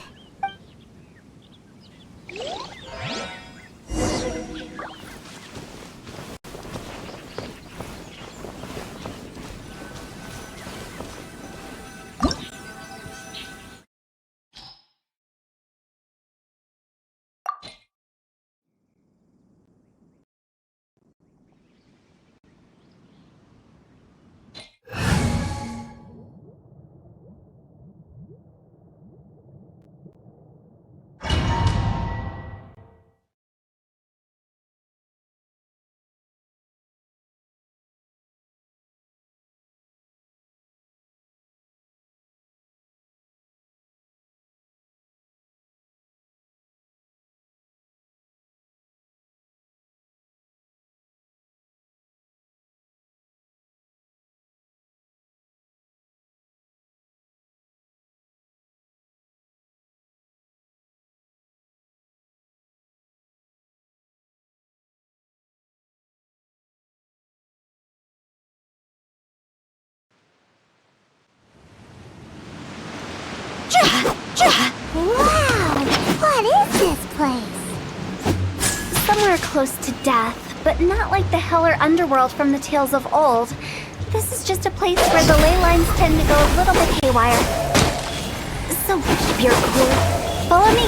Wow, what is this place? Somewhere close to death, but not like the hell or underworld from the tales of old. This is just a place where the ley lines tend to go a little bit haywire. So keep your cool. Follow me.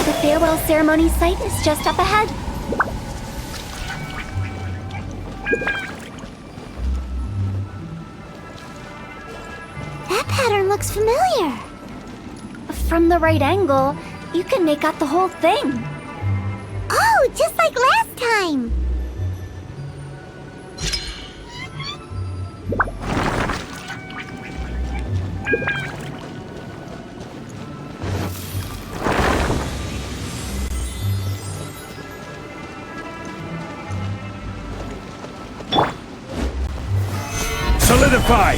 The farewell ceremony site is just up ahead. That pattern looks familiar. From the right angle, you can make out the whole thing. Oh, just like last time. Solidify!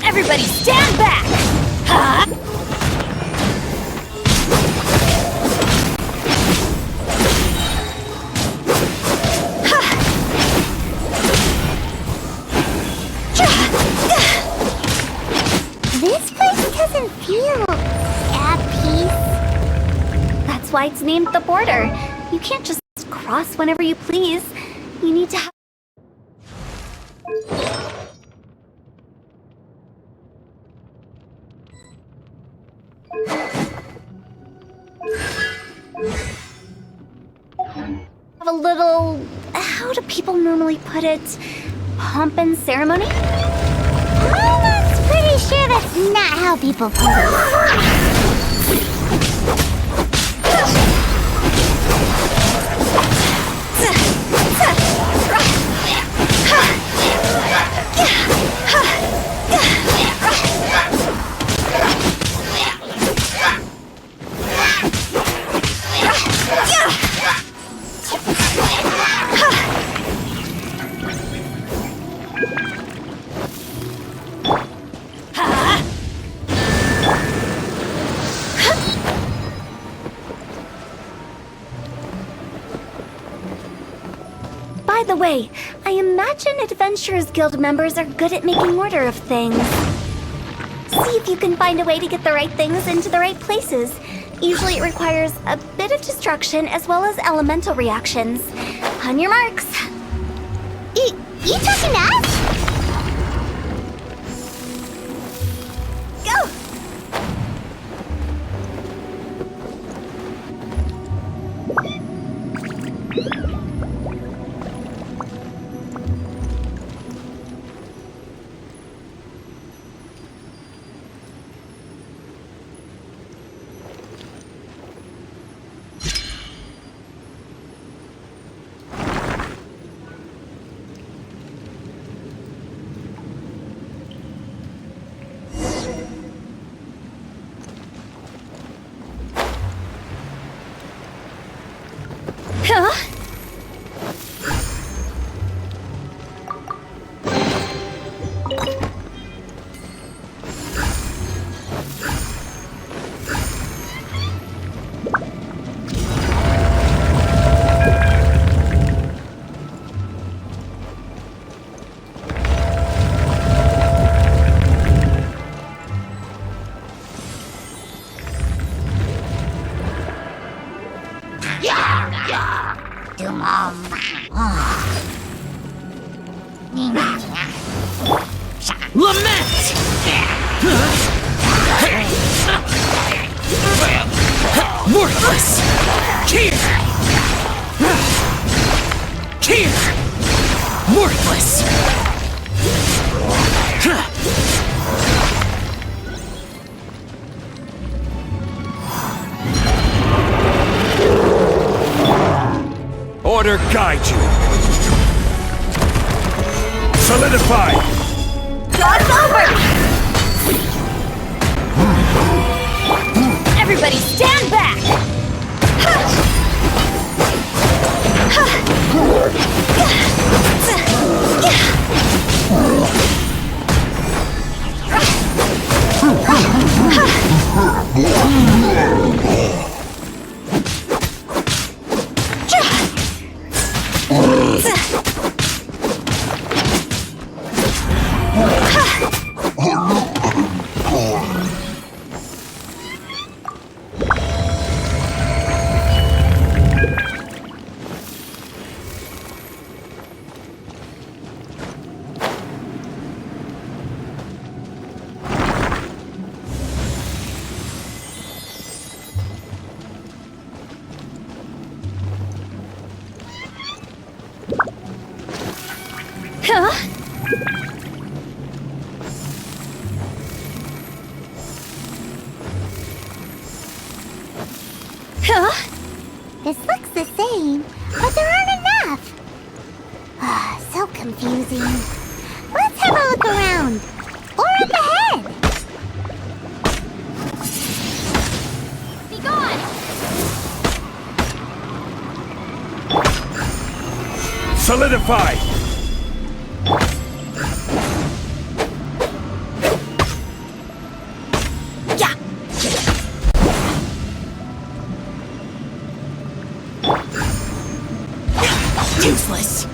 Everybody stand back! Huh? This place doesn't feel at peace. That's why it's named the border. You can't just cross whenever you please. You need to have... a little... how do people normally put it? Pomp and ceremony? Mama's pretty sure that's not how people put it. By the way, I imagine Adventurers Guild members are good at making order of things. See if you can find a way to get the right things into the right places. Usually it requires a bit of destruction as well as elemental reactions. On your marks. You talking to us? Go! Huh? Lament! Worthless! Here! Here! Worthless! Order guide you. Solidify! God's over! Everybody stand back! This looks the same, but there aren't enough. So confusing. Let's have a look around. Or up ahead. Be gone! Solidify! Useless.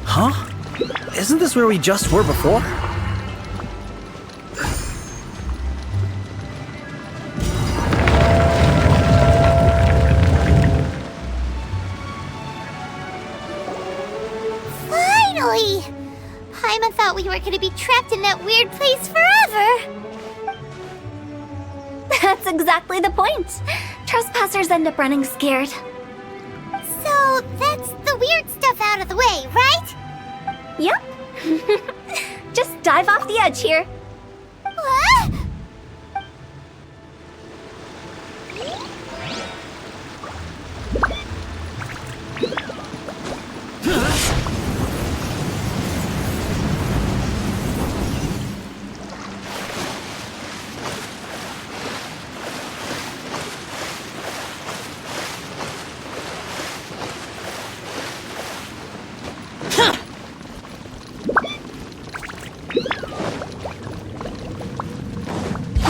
Huh? Isn't this where we just were before? Finally! Paimon thought we were gonna be trapped in that weird place forever. That's exactly the point. Trespassers end up running scared. So that's the weird stuff out of the way, right? Yep. Just dive off the edge here. What?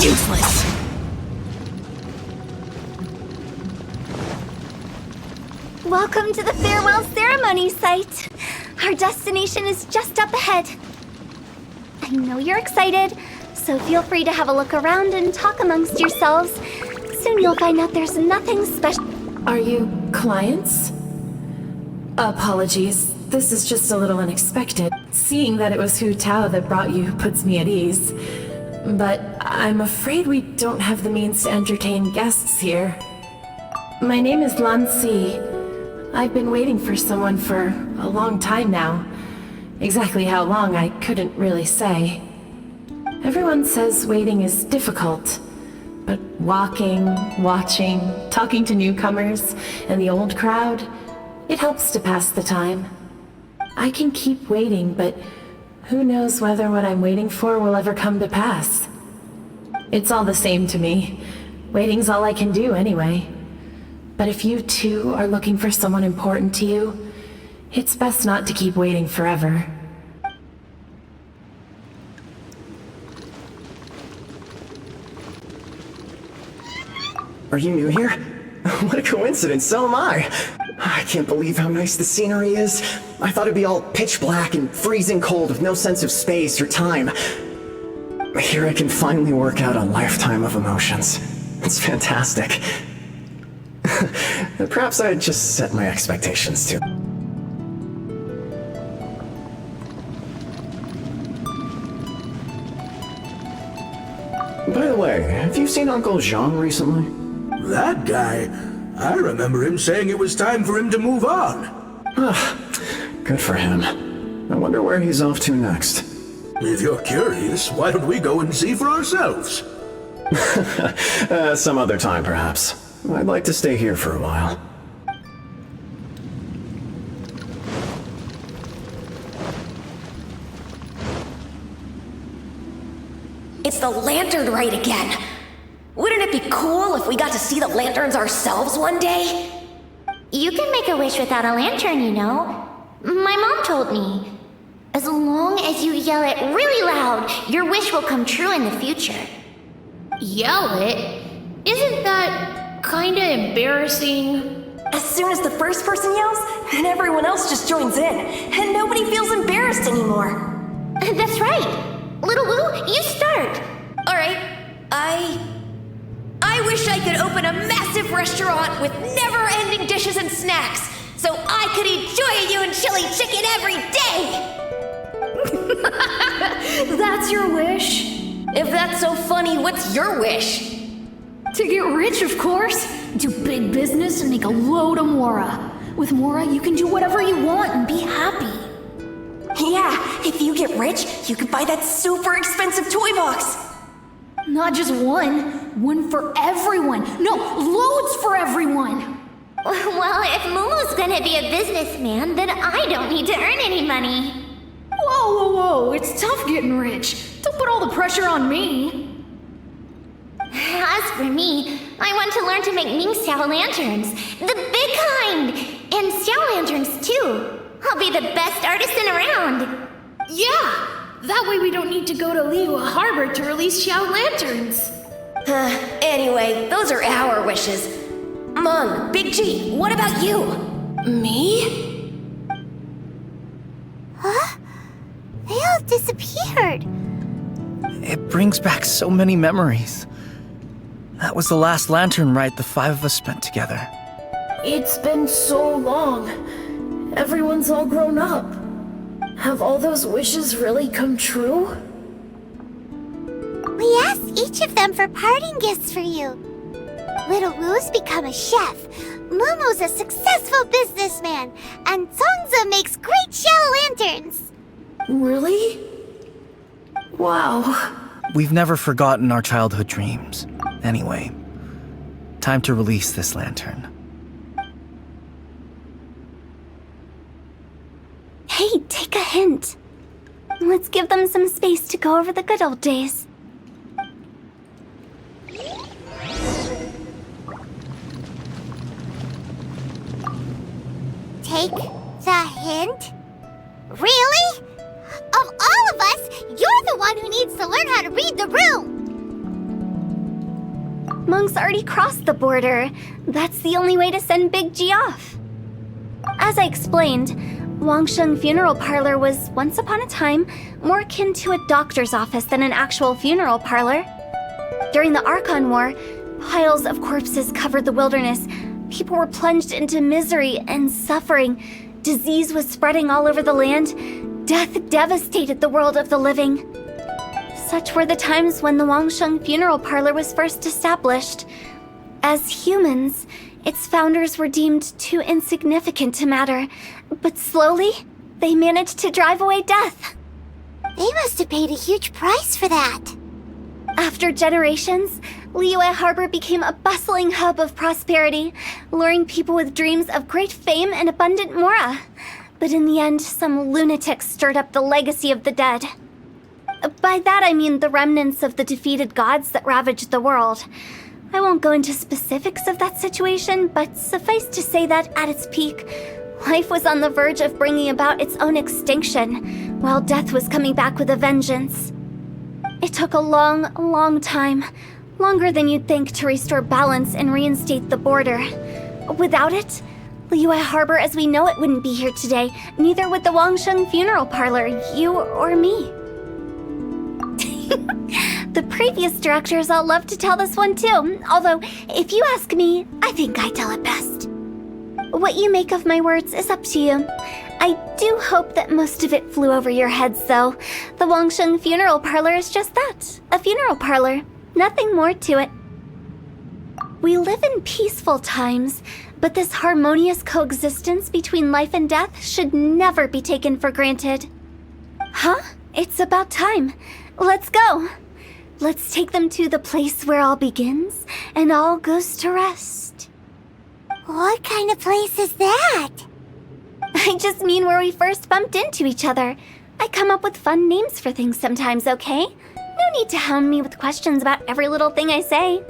Useless. Welcome to the farewell ceremony site. Our destination is just up ahead. I know you're excited, so feel free to have a look around and talk amongst yourselves. Soon you'll find out there's nothing special. Are you clients? Apologies. This is just a little unexpected. Seeing that it was Hu Tao that brought you puts me at ease. But I'm afraid we don't have the means to entertain guests here. My name is Lan Si. I've been waiting for someone for a long time now. Exactly how long I couldn't really say. Everyone says waiting is difficult, but walking, watching, talking to newcomers, and the old crowd, it helps to pass the time. I can keep waiting, but who knows whether what I'm waiting for will ever come to pass. It's all the same to me. Waiting's all I can do anyway. But if you too are looking for someone important to you, it's best not to keep waiting forever. Are you new here? What a coincidence, so am I. I can't believe how nice the scenery is. I thought it'd be all pitch black and freezing cold with no sense of space or time. Here I can finally work out a lifetime of emotions. It's fantastic. Perhaps I just set my expectations too. By the way, have you seen Uncle Jean recently? That guy? I remember him saying it was time for him to move on. Good for him. I wonder where he's off to next. If you're curious, why don't we go and see for ourselves? Some other time, perhaps. I'd like to stay here for a while. It's the lantern rite again. Wouldn't it be cool if we got to see the lanterns ourselves one day? You can make a wish without a lantern, you know. My mom told me. As long as you yell it really loud, your wish will come true in the future. Yell it? Isn't that kinda embarrassing? As soon as the first person yells, and everyone else just joins in, and nobody feels embarrassed anymore. That's right. Little Wu, you start. Alright, I wish I could open a massive restaurant with never-ending dishes and snacks, so I could enjoy you and chili chicken every day! That's your wish? If that's so funny, what's your wish? To get rich, of course. Do big business and make a load of Mora. With Mora, you can do whatever you want and be happy. Yeah, if you get rich, you could buy that super expensive toy box. Not just one for everyone. No, loads for everyone. Well, if Momo's gonna be a businessman, then I don't need to earn any money. Whoa, it's tough getting rich. Don't put all the pressure on me. As for me, I want to learn to make Ming Xiao lanterns. The big kind! And Xiao lanterns too. I'll be the best artisan around. Yeah! That way we don't need to go to Liyue Harbor to release Xiao lanterns. Anyway, those are our wishes. Mung, Big G, what about you? Me? Huh? They all disappeared. It brings back so many memories. That was the last lantern rite the five of us spent together. It's been so long. Everyone's all grown up. Have all those wishes really come true? We asked each of them for parting gifts for you. Little Wu's become a chef, Momo's a successful businessman, and Zongza makes great shell lanterns. Really? Wow. We've never forgotten our childhood dreams. Anyway, time to release this lantern. Hey, take a hint. Let's give them some space to go over the good old days. Take the hint? Really? Of all of us, you're the one who needs to learn how to read the room! Monk's already crossed the border. That's the only way to send Big G off. As I explained, Wangsheng Funeral Parlor was, once upon a time, more akin to a doctor's office than an actual funeral parlor. During the Archon War, piles of corpses covered the wilderness. People were plunged into misery and suffering. Disease was spreading all over the land. Death devastated the world of the living. Such were the times when the Wangsheng Funeral Parlor was first established. As humans, its founders were deemed too insignificant to matter, but slowly, they managed to drive away death. They must have paid a huge price for that. After generations, Liyue Harbor became a bustling hub of prosperity, luring people with dreams of great fame and abundant mora. But in the end, some lunatics stirred up the legacy of the dead. By that I mean the remnants of the defeated gods that ravaged the world. I won't go into specifics of that situation, but suffice to say that at its peak, life was on the verge of bringing about its own extinction, while death was coming back with a vengeance. It took a long, long time, longer than you'd think, to restore balance and reinstate the border. Without it, Liyue Harbor as we know it wouldn't be here today, neither would the Wangsheng Funeral Parlor, you or me. The previous directors all love to tell this one too, although, if you ask me, I think I tell it best. What you make of my words is up to you. I do hope that most of it flew over your heads, though. The Wangsheng Funeral Parlor is just that, a funeral parlor. Nothing more to it. We live in peaceful times, but this harmonious coexistence between life and death should never be taken for granted. Huh? It's about time. Let's go. Let's take them to the place where all begins and all goes to rest. What kind of place is that? I just mean where we first bumped into each other. I come up with fun names for things sometimes, okay? No need to hound me with questions about every little thing I say.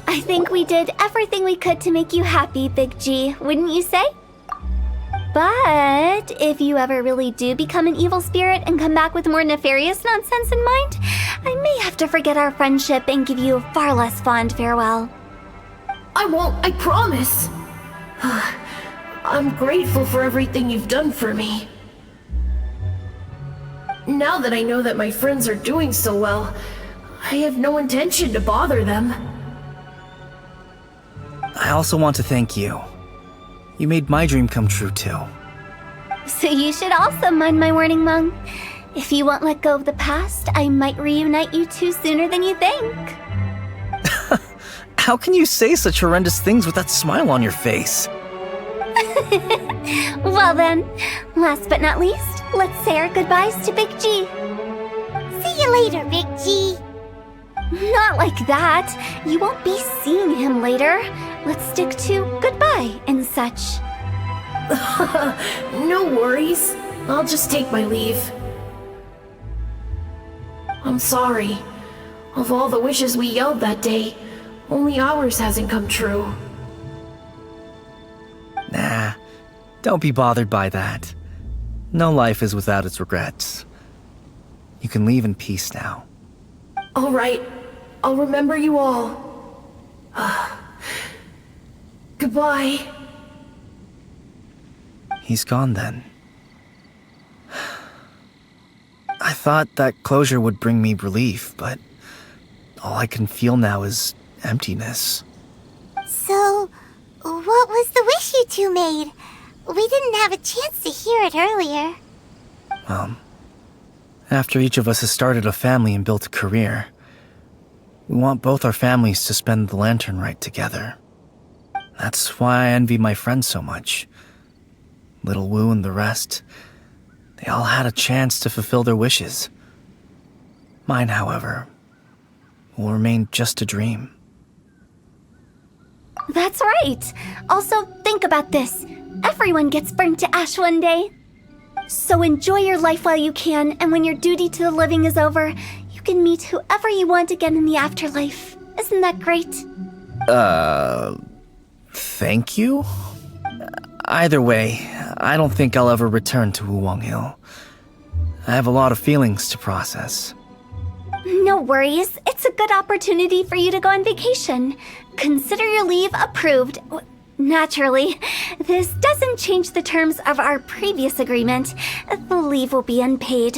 I think we did everything we could to make you happy, Big G, wouldn't you say? But if you ever really do become an evil spirit and come back with more nefarious nonsense in mind, I may have to forget our friendship and give you a far less fond farewell. I won't, I promise. I'm grateful for everything you've done for me. Now that I know that my friends are doing so well, I have no intention to bother them. I also want to thank you. You made my dream come true too. So you should also mind my warning, Mung. If you won't let go of the past, I might reunite you two sooner than you think. How can you say such horrendous things with that smile on your face? Well then, last but not least, let's say our goodbyes to Big G. See you later, Big G. Not like that. You won't be seeing him later. Let's stick to goodbye and such. No worries. I'll just take my leave. I'm sorry. Of all the wishes we yelled that day, only ours hasn't come true. Nah, don't be bothered by that. No life is without its regrets. You can leave in peace now. All right. I'll remember you all. Goodbye. He's gone then. I thought that closure would bring me relief, but all I can feel now is emptiness. So, what was the wish you two made? We didn't have a chance to hear it earlier. After each of us has started a family and built a career, we want both our families to spend the lantern rite together. That's why I envy my friends so much. Little Wu and the rest, they all had a chance to fulfill their wishes. Mine, however, will remain just a dream. That's right. Also, think about this. Everyone gets burnt to ash one day. So enjoy your life while you can, and when your duty to the living is over, you can meet whoever you want again in the afterlife. Isn't that great? Thank you? Either way, I don't think I'll ever return to Wuwang Hill. I have a lot of feelings to process. No worries. It's a good opportunity for you to go on vacation. Consider your leave approved. Naturally, this doesn't change the terms of our previous agreement. The leave will be unpaid.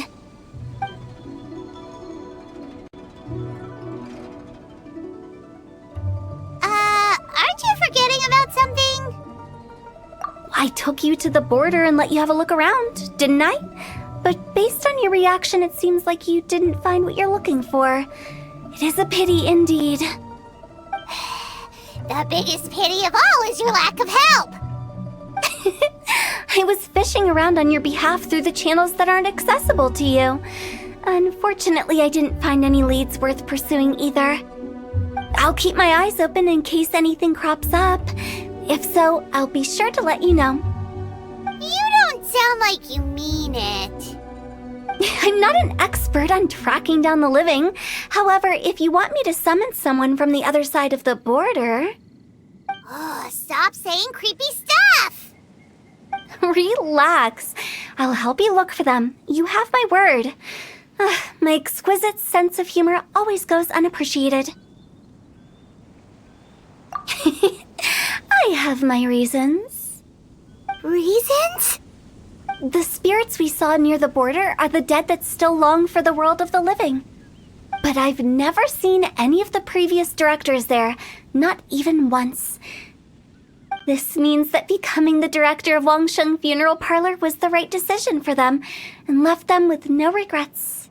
Aren't you forgetting about something? I took you to the border and let you have a look around, didn't I? But based on your reaction, it seems like you didn't find what you're looking for. It is a pity indeed. The biggest pity of all is your lack of help. I was fishing around on your behalf through the channels that aren't accessible to you. Unfortunately, I didn't find any leads worth pursuing either. I'll keep my eyes open in case anything crops up. If so, I'll be sure to let you know. You don't sound like you mean it. I'm not an expert on tracking down the living. However, if you want me to summon someone from the other side of the border... Oh, stop saying creepy stuff! Relax. I'll help you look for them. You have my word. My exquisite sense of humor always goes unappreciated. I have my reasons. Reasons? The spirits we saw near the border are the dead that still long for the world of the living. But I've never seen any of the previous directors there, not even once. This means that becoming the director of Wangsheng Funeral Parlor was the right decision for them, and left them with no regrets.